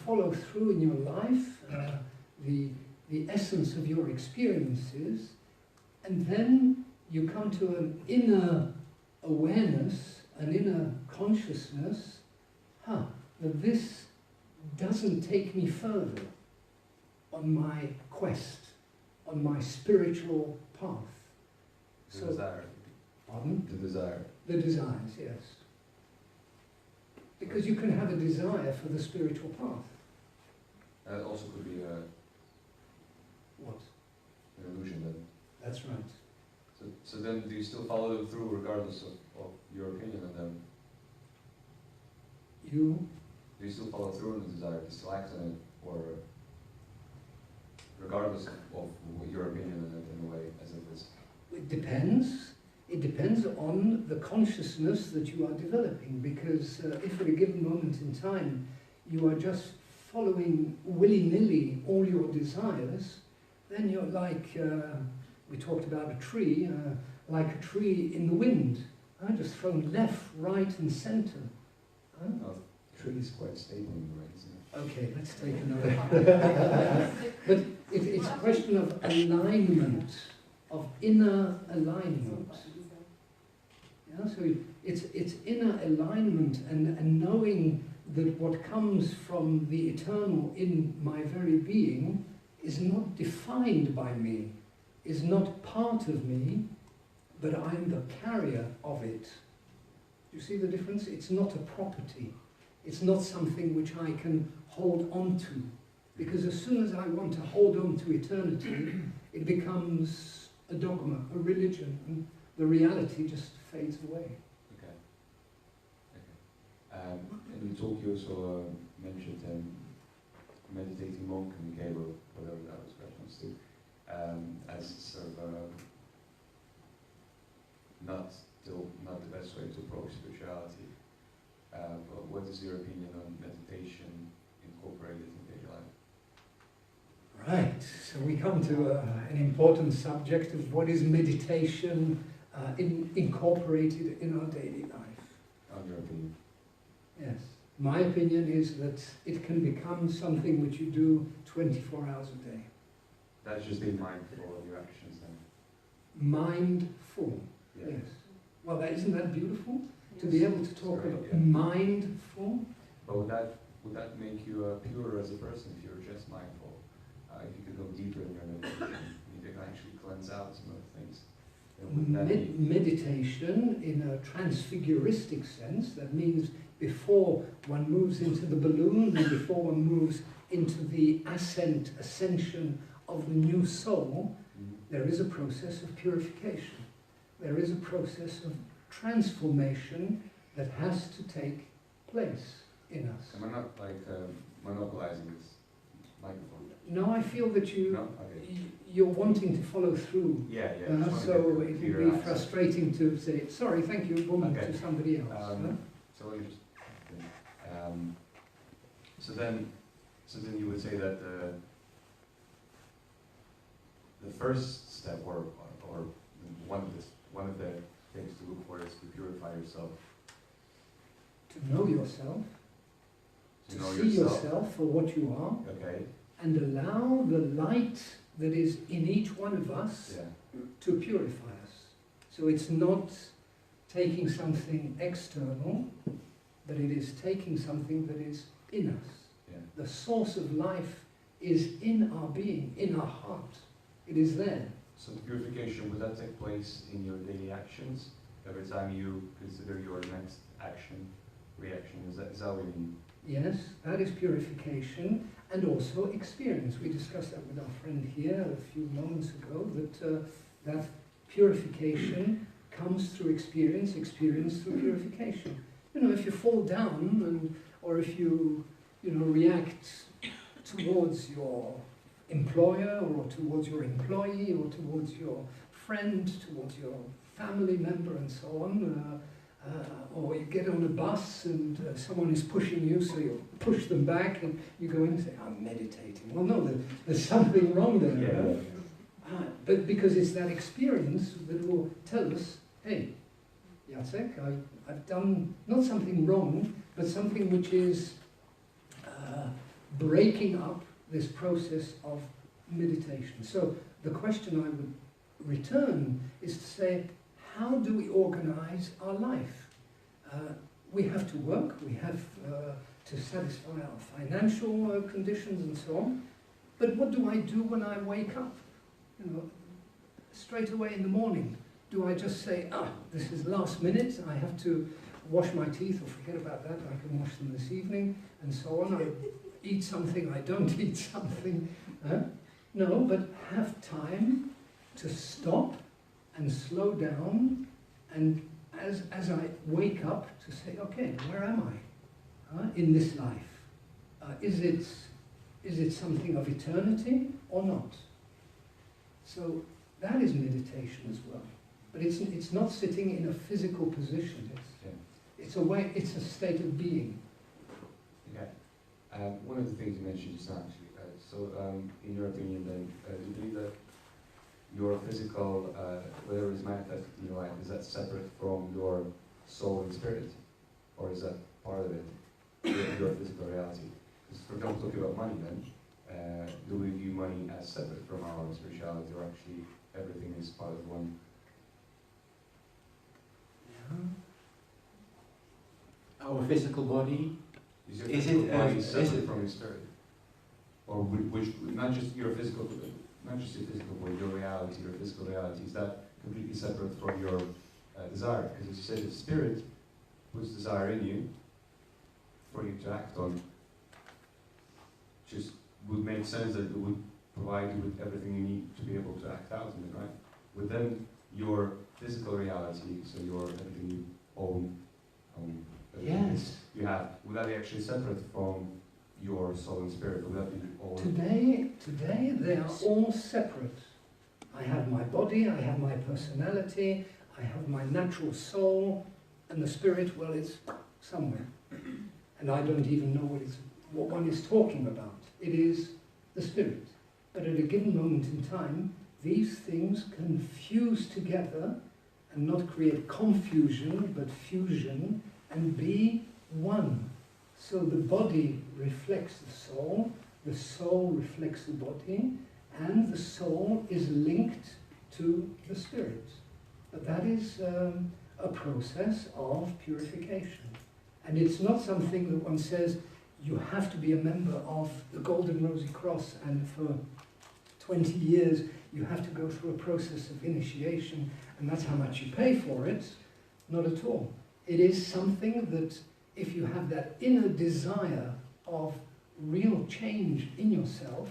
follow through in your life the essence of your experiences, and then you come to an inner awareness, an inner consciousness, that this doesn't take me further on my quest, on my spiritual path. The desire. Pardon? The desire. The desires, yes. Because you can have a desire for the spiritual path. It also could be What? an illusion then. That's right. So then do you still follow them through regardless of your opinion on them? You? Do you still follow through on the desire to still act on it, or regardless of what your opinion on it in a way, as it is? It depends. It depends on the consciousness that you are developing, because if at a given moment in time you are just following willy-nilly all your desires, then you're like, we talked about a tree, like a tree in the wind, just thrown left, right and centre. No, tree is quite stable in the way, isn't it? Okay, let's take another. But it's a question of alignment, of inner alignment. Yeah, so it's inner alignment and knowing that what comes from the eternal in my very being is not defined by me, is not part of me, but I'm the carrier of it. You see the difference? It's not a property. It's not something which I can hold on to. Because as soon as I want to hold on to eternity, it becomes a dogma, a religion, and the reality just fades away. Okay. In the talk you also mentioned meditating monk and cave, or whatever that was reference to, as sort of not the best way to approach spirituality. But what is your opinion on meditation incorporated in daily life? Right, so we come to an important subject of what is meditation incorporated in our daily life. On your opinion? Yes. My opinion is that it can become something which you do 24 hours a day. That's just being mindful of your actions then? Mindful, Yeah. yes. Well, isn't that beautiful? To be able to talk Right, about yeah. mindful. But would that make you purer as a person if you're just mindful? If you could go deeper in your meditation, you can actually cleanse out some of the things. Wouldn't that be- Meditation, in a transfiguristic sense, that means before one moves into the balloon and before one moves into the ascension of the new soul, there is a process of purification. There is a process of transformation that has to take place in us. Am I not monopolizing this microphone? No, I feel that No? Okay. you're wanting to follow through. Yeah. Just So wanna it get would clear be eyes. frustrating to say, sorry, thank you, woman, Okay. to somebody else. So let me just. So then you would say that the first step, or one of the things to look for is to purify yourself. To know yourself, To to know see yourself for what you are, Okay. and allow the light that is in each one of us Yeah. to purify us. So it's not taking something external, but it is taking something that is in us. Yeah. The source of life is in our being, in our heart. It is there. So the purification, would that take place in your daily actions? Every time you consider your next reaction, is that what you mean? Yes, that is purification, and also experience. We discussed that with our friend here a few moments ago, that that purification comes through experience through purification. You know, if you fall down, or if you react towards your employer, or towards your employee, or towards your friend, towards your family member, and so on, or you get on a bus and someone is pushing you, so you push them back and you go in and say, I'm meditating. Well, no, there's something wrong there. But because it's that experience that will tell us, hey, Jacek, I've done not something wrong, but something which is breaking up this process of meditation. So the question I would return is to say, how do we organize our life? We have to work, we have to satisfy our financial conditions and so on, but what do I do when I wake up? Straight away in the morning. Do I just say, this is last minute, I have to wash my teeth, or forget about that, I can wash them this evening, and so on. I eat something, I don't eat something. No, but have time to stop and slow down, and as I wake up to say, okay, where am I in this life? Is it something of eternity or not? So that is meditation as well. But it's not sitting in a physical position. It's a way. It's a state of being. Okay. One of the things you mentioned just now, actually. In your opinion, then, do you believe that your physical, whatever is manifested in your life, is that separate from your soul and spirit, or is that part of it, your physical reality? Because, for example, talking about money, then, do we view money as separate from our spirituality, or actually everything is part of one? Our physical body, Is your is physical it body is separate it from your spirit? Or which, not just your physical, not just your physical body, your reality, your physical reality, is that completely separate from your desire? Because as you said, if spirit puts desire in you for you to act on, just would make sense that it would provide you with everything you need to be able to act out in it, right? But then your physical reality, so your everything you own, Yes. you have, would that be actually separate from your soul and spirit? Would that be all? Today they are all separate. I have my body, I have my personality, I have my natural soul, and the spirit, well, it's somewhere. And I don't even know what one is talking about. It is the spirit. But at a given moment in time, these things can fuse together and not create confusion, but fusion, and be one. So the body reflects the soul reflects the body, and the soul is linked to the spirit. But that is a process of purification. And it's not something that one says, you have to be a member of the Golden Rosy Cross, and for 20 years you have to go through a process of initiation, and that's how much you pay for it. Not at all. It is something that, if you have that inner desire of real change in yourself,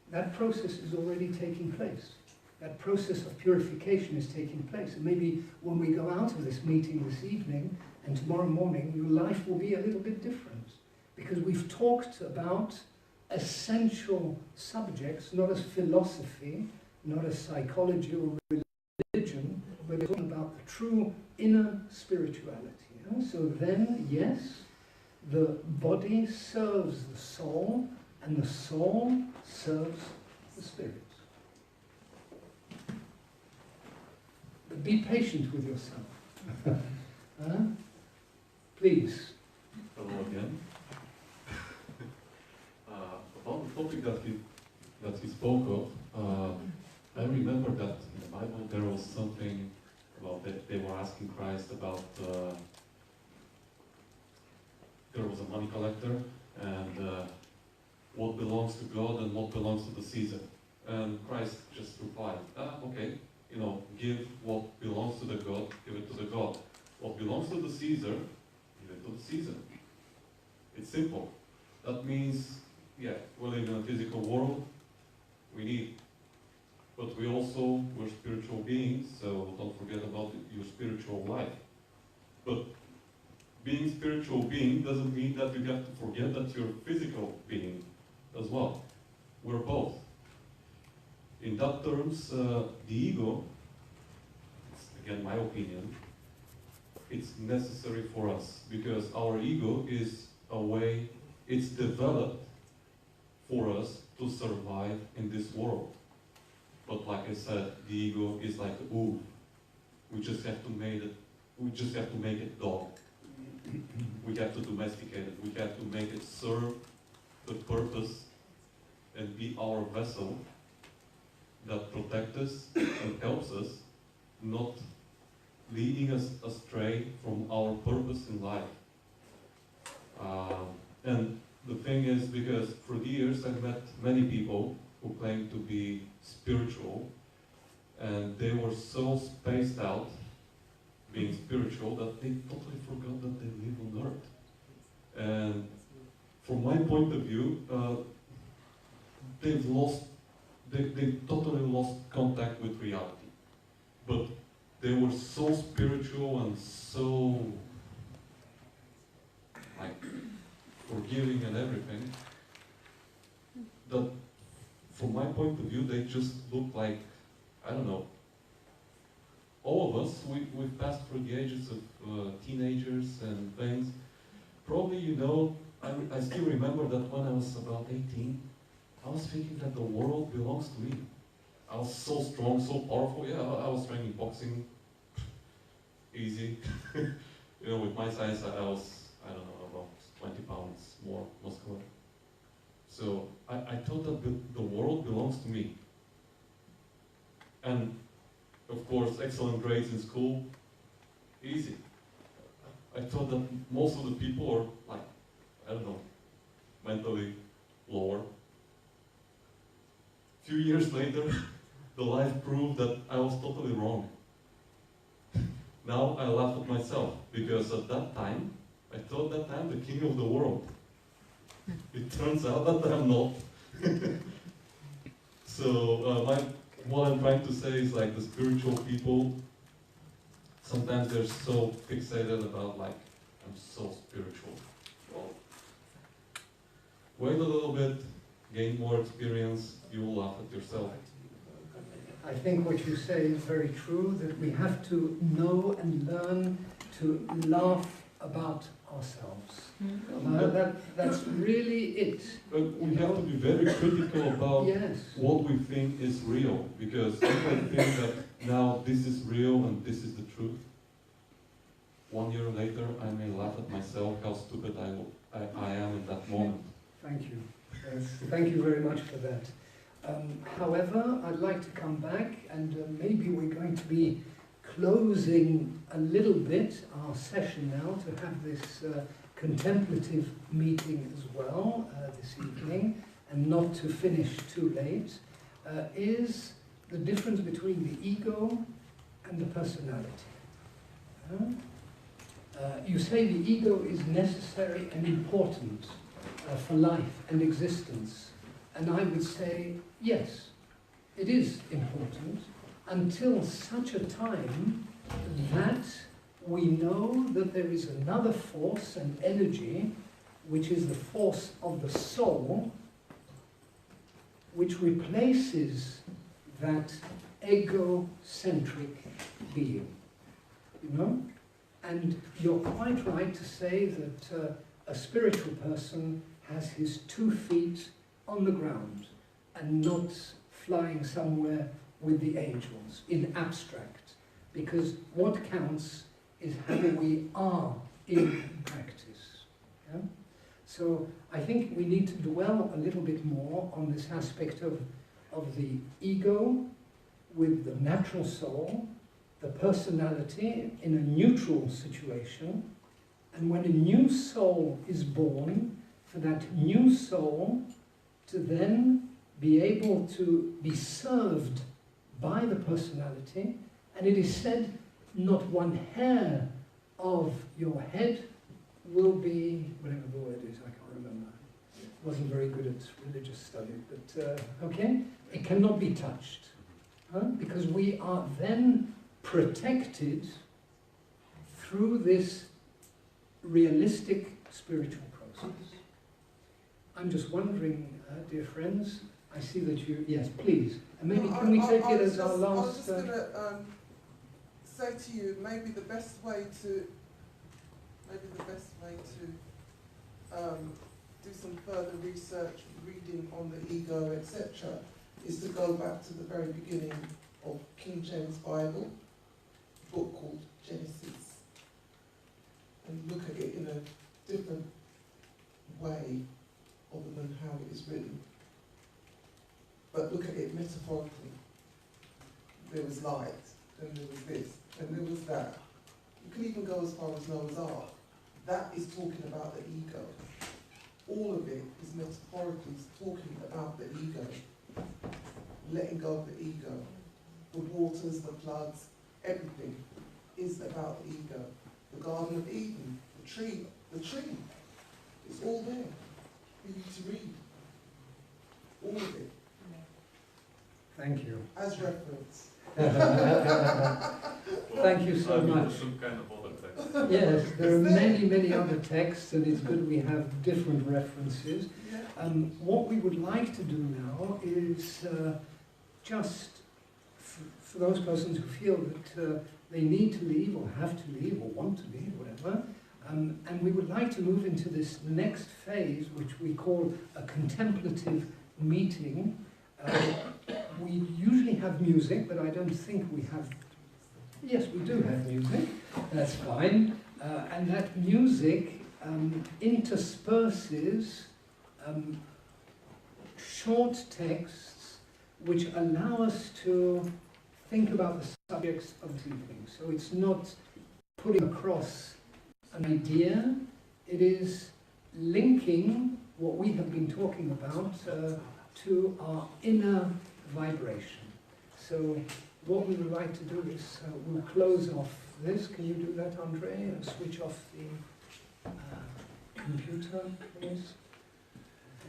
that process is already taking place. That process of purification is taking place. And maybe when we go out of this meeting this evening and tomorrow morning, your life will be a little bit different. Because we've talked about essential subjects, not as philosophy, not as psychology or religion, but we're talking about the true inner spirituality. So then, yes, the body serves the soul, and the soul serves the spirit. But be patient with yourself. Please. Hello again. About the topic that he spoke of, I remember that in the Bible there was something about that they were asking Christ about. There was a money collector, and what belongs to God and what belongs to the Caesar. And Christ just replied, okay, give what belongs to the God, give it to the God. What belongs to the Caesar, give it to the Caesar. It's simple. That means, yeah, we live in a physical world, we need, but we're spiritual beings, so don't forget about your spiritual life. But being spiritual being doesn't mean that you have to forget that you're physical being as well. We're both. In that terms, the ego, it's again my opinion, it's necessary for us because our ego is a way, it's developed for us to survive in this world. But like I said, the ego is like a wolf. We just have to make it dog. We have to domesticate it. We have to make it serve the purpose and be our vessel that protects us and helps us, not leading us astray from our purpose in life. And the thing is, because for years I've met many people who claim to be spiritual, and they were so spaced out being spiritual that they totally forgot that they live on earth. And from my point of view, they've lost they totally lost contact with reality. But they were so spiritual and so like forgiving and everything that from my point of view they just look like, I don't know, all of us, we've passed through the ages of teenagers and things. Probably, you know, I still remember that when I was about 18, I was thinking that the world belongs to me. I was so strong, so powerful. Yeah, I was training boxing, easy. You know, with my size, I was, I don't know, about 20 pounds more muscular. So I thought that the world belongs to me. And of course, excellent grades in school, easy. I thought that most of the people are like, I don't know, mentally lower. A few years later, the life proved that I was totally wrong. Now I laugh at myself, because at that time, I thought that I'm the king of the world. It turns out that I'm not. So what I'm trying to say is like the spiritual people, sometimes they're so fixated about like, I'm so spiritual. Well, wait a little bit, gain more experience, you will laugh at yourself. I think what you say is very true, that we have to know and learn to laugh about ourselves. That's really it. But we have to be very critical about Yes. what we think is real, because if I think that now this is real and this is the truth, 1 year later I may laugh at myself how stupid I am in that moment. Thank you. Yes, thank you very much for that. However, I'd like to come back, and maybe we're going to be closing a little bit our session now to have this contemplative meeting as well this evening, and not to finish too late, is the difference between the ego and the personality. You say the ego is necessary and important for life and existence, and I would say yes, it is important until such a time that we know that there is another force and energy, which is the force of the soul, which replaces that egocentric being. You know? And you're quite right to say that a spiritual person has his 2 feet on the ground and not flying somewhere with the angels in abstract, because what counts is how we are in practice. Yeah? So I think we need to dwell a little bit more on this aspect of the ego with the natural soul, the personality in a neutral situation, and when a new soul is born, for that new soul to then be able to be served by the personality, and it is said not one hair of your head will be, whatever the word is, I can't remember. Wasn't very good at religious study, but okay, it cannot be touched, because we are then protected through this realistic spiritual process. I'm just wondering, dear friends, I see that you, yes, please, and maybe can we take it as our last... I was just going to say to you, maybe the best way to do some further research, reading on the ego, etc., is to go back to the very beginning of King James Bible, a book called Genesis, and look at it in a different way other than how it is written. But look at it metaphorically. There was light, and there was this, and there was that. You can even go as far as Noah's Ark. That is talking about the ego. All of it is metaphorically talking about the ego. Letting go of the ego. The waters, the floods, everything is about the ego. The Garden of Eden, the tree, it's all there for you to read. All of it. Thank you. as reference. Thank you so much. Some kind of other text. Yes, there are many, many other texts, and it's good we have different references. What we would like to do now is just for those persons who feel that they need to leave or have to leave or want to leave, whatever, and we would like to move into this next phase, which we call a contemplative meeting. We usually have music, but I don't think we have. Yes, we do have music. That's fine. And that music intersperses short texts which allow us to think about the subjects of this evening. So it's not putting across an idea, it is linking what we have been talking about to our inner vibration. So what we would like to do is we'll close off this. Can you do that, Andre? And switch off the computer, please.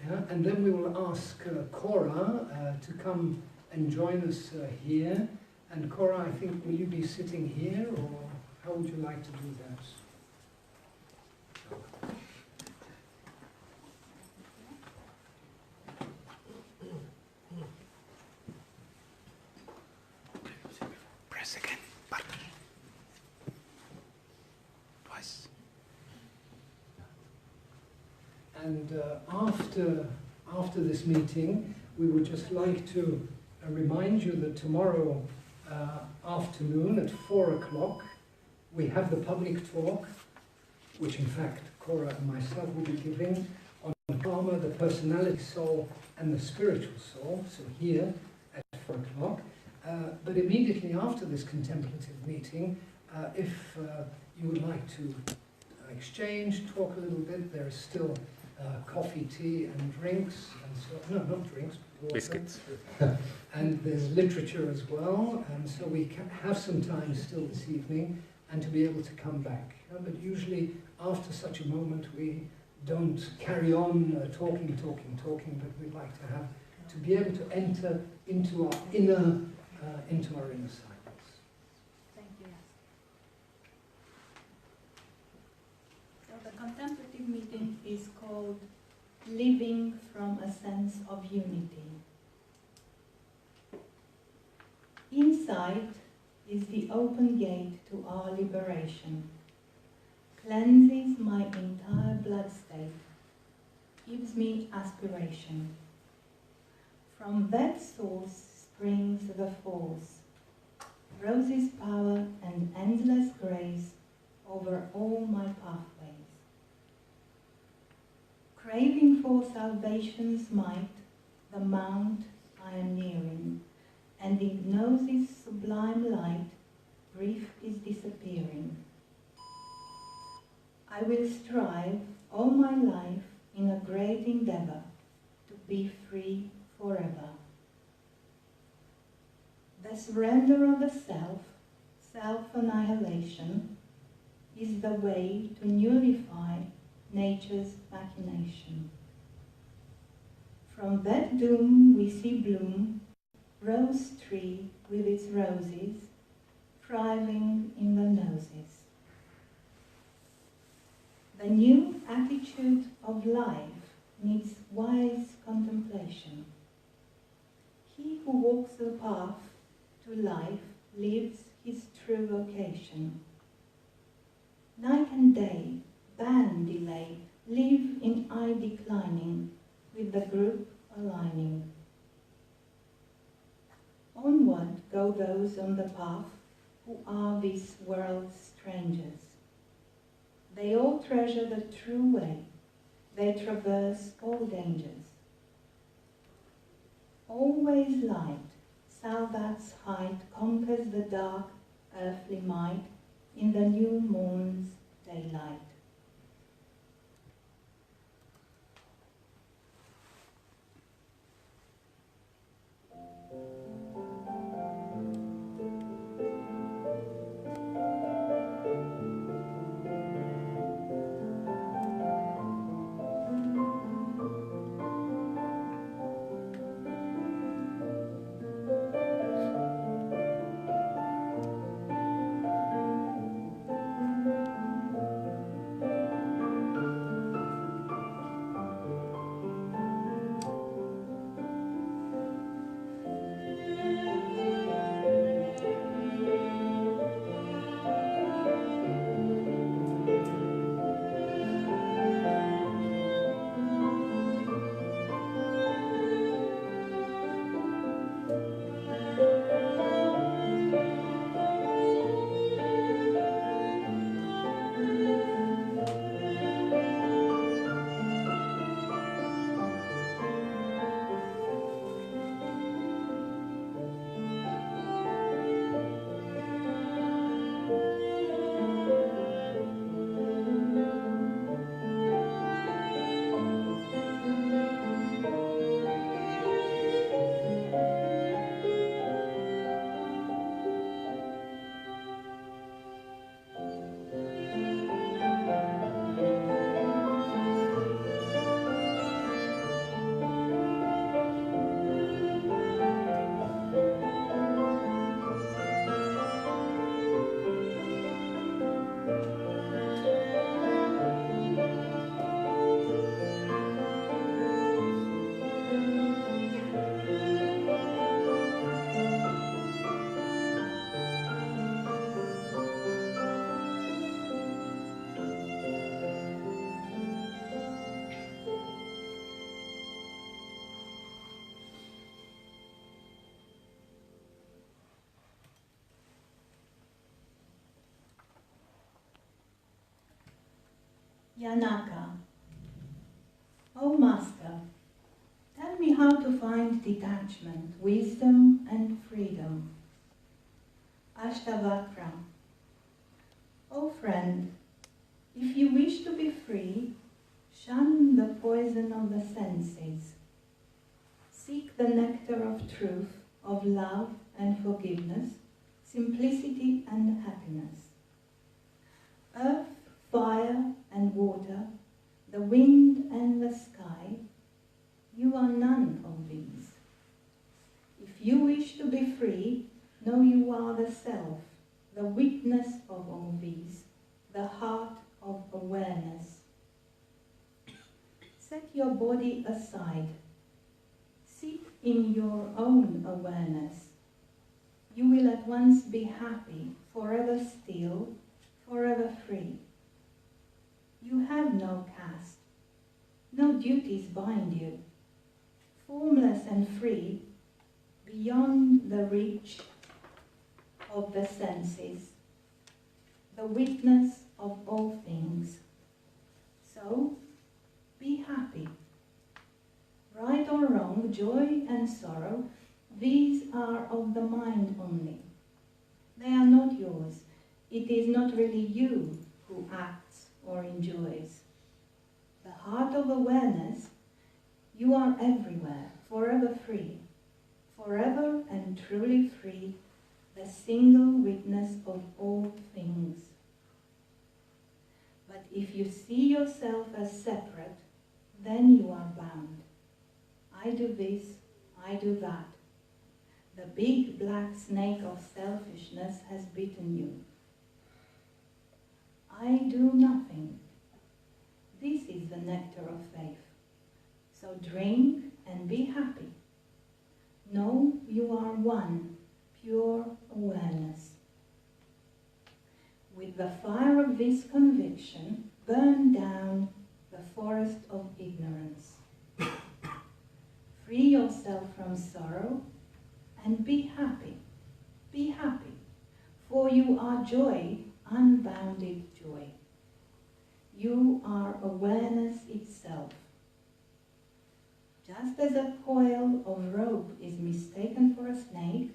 Yeah, and then we will ask Cora to come and join us here. And Cora, I think, will you be sitting here, or how would you like to do that? Press again button. Twice. And after this meeting, we would just like to remind you that tomorrow afternoon at 4 o'clock, we have the public talk, which in fact Cora and myself will be giving, on karma, the personality soul, and the spiritual soul, so here at 4 o'clock. But immediately after this contemplative meeting, if you would like to exchange, talk a little bit, there is still coffee, tea, and drinks, and so, no, not drinks, water. Biscuits. And there's literature as well, and so we can have some time still this evening, and to be able to come back. But usually after such a moment we don't carry on talking, but we'd like to be able to enter into our inner silence. Thank you. So the contemplative meeting is called Living from a Sense of Unity. Insight is the open gate to our liberation, cleanses my entire blood state, gives me aspiration. From that source springs the force, Rose's power and endless grace over all my pathways. Craving for salvation's might, the mount I am nearing, and in gnosis' sublime light, grief is disappearing. I will strive all my life in a great endeavor to be free forever. The surrender of the self, self-annihilation, is the way to nullify nature's machination. From that doom we see bloom rose tree with its roses, thriving in the noses. The new attitude of life needs wise contemplation. He who walks the path to life lives his true vocation. Night and day, ban delay, live in I declining, with the group aligning. Onward go those on the path who are this world's strangers. They all treasure the true way, they traverse all dangers. Always light, Salvat's height conquers the dark earthly might in the new morn's daylight. Yanaka. O Master, tell me how to find detachment, wisdom and freedom. Ashtavakra. O friend, if you wish to be free, shun the poison of the senses. Seek the nectar of truth, of love and forgiveness, simplicity and happiness. Earth, fire and water, the wind and the sky, you are none of these. If you wish to be free, know you are the self, the witness of all these, the heart of awareness. Set your body aside. Sit in your own awareness. You will at once be happy, forever still, forever free. You have no caste. No duties bind you. Formless and free, beyond the reach of the senses, the witness of all things. So, be happy. Right or wrong, joy and sorrow, these are of the mind only. They are not yours. It is not really you who acts or enjoys. The heart of awareness, you are everywhere, forever free, forever and truly free, the single witness of all things. But if you see yourself as separate, then you are bound. I do this, I do that. The big black snake of selfishness has bitten you. I do nothing. This is the nectar of faith. So drink and be happy. Know you are one, pure awareness. With the fire of this conviction, burn down the forest of ignorance. Free yourself from sorrow and be happy. Be happy, for you are joy, unbounded joy. You are awareness itself. Just as a coil of rope is mistaken for a snake,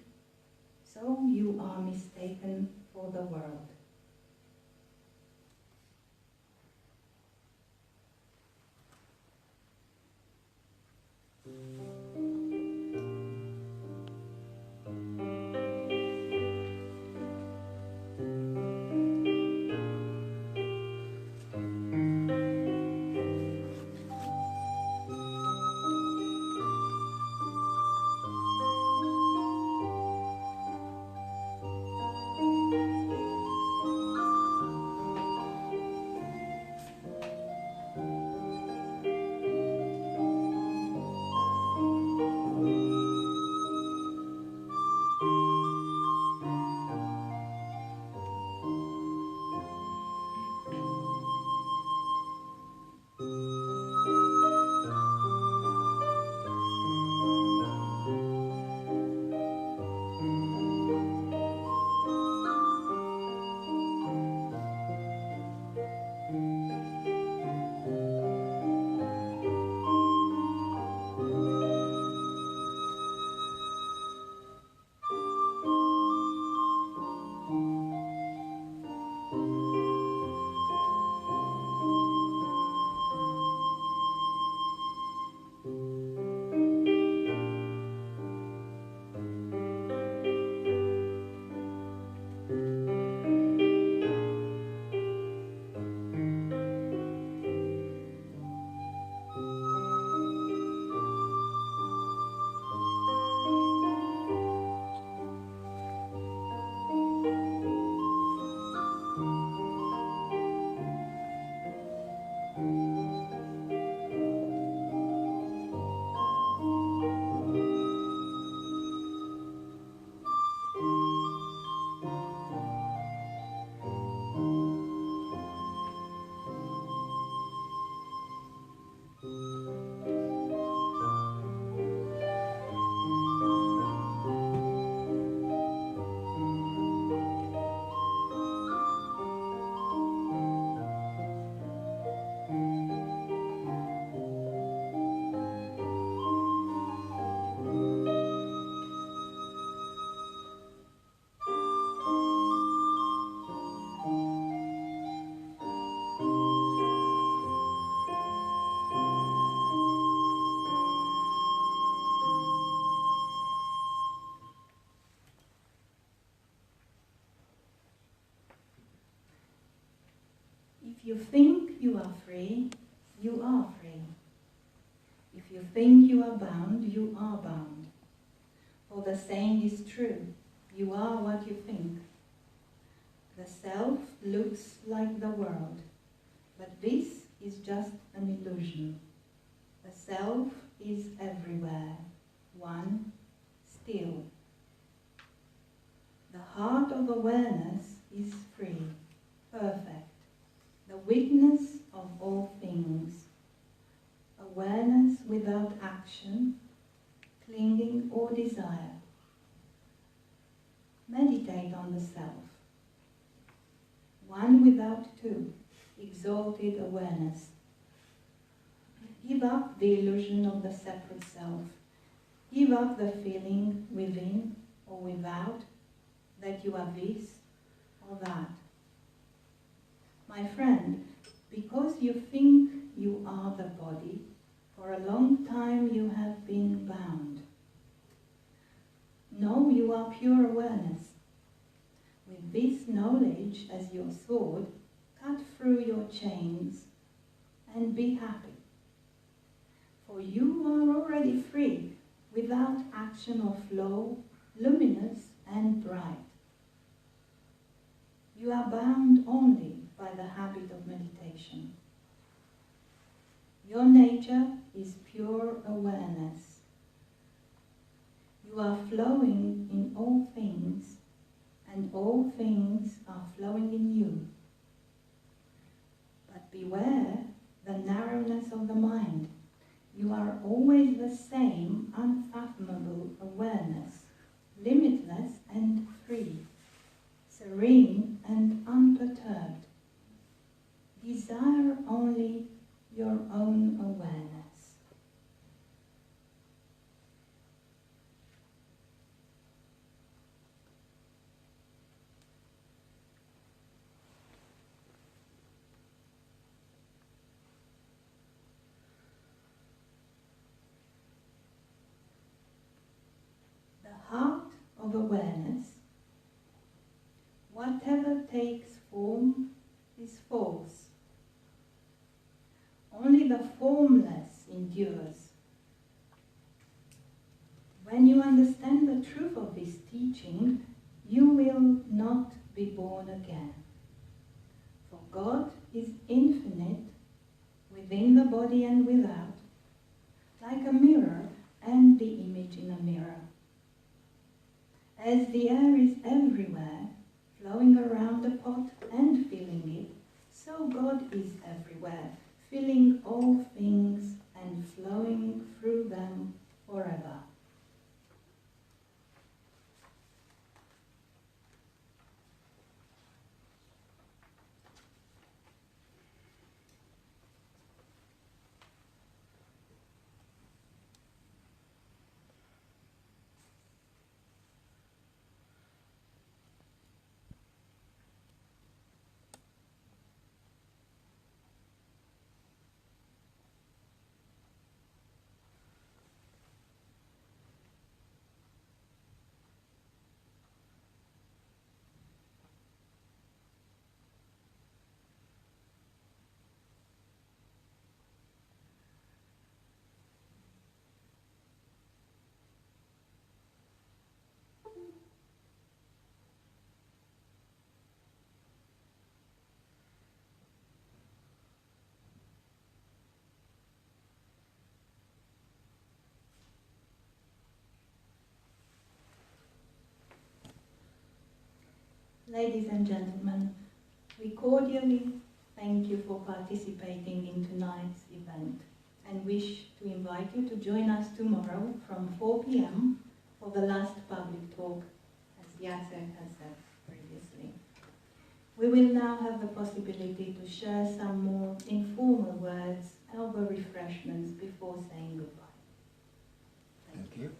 so you are mistaken for the world. If you think you are free, you are free. If you think you are bound, you are bound. For the saying is true, you are what you think. The self looks like the world, but this is just an illusion. The self is everywhere, one, still. The heart of awareness is free, perfect, the witness of all things. Awareness without action, clinging or desire. Meditate on the self. One without two, exalted awareness. Give up the illusion of the separate self. Give up the feeling within or without that you are this or that. My friend, because you think you are the body, for a long time you have been bound. No, you are pure awareness. With this knowledge as your sword, cut through your chains and be happy. For you are already free, without action or flow, luminous and bright. You are bound only by the habit of meditation. Your nature is pure awareness. You are flowing in all things, and all things are flowing in you. But beware the narrowness of the mind. You are always the same unfathomable awareness, limitless and free, serene and unperturbed. Desire only your own awareness. The heart of awareness, whatever takes form is false. Only the formless endures. When you understand the truth of this teaching, you will not be born again. For God is infinite, within the body and without, like a mirror and the image in a mirror. As the air is everywhere, flowing around the pot and filling it, so God is everywhere, filling all things and flowing through them forever. Ladies and gentlemen, we cordially thank you for participating in tonight's event and wish to invite you to join us tomorrow from 4 p.m. for the last public talk, as Jacek has said previously. We will now have the possibility to share some more informal words, elbow refreshments before saying goodbye. Thank you.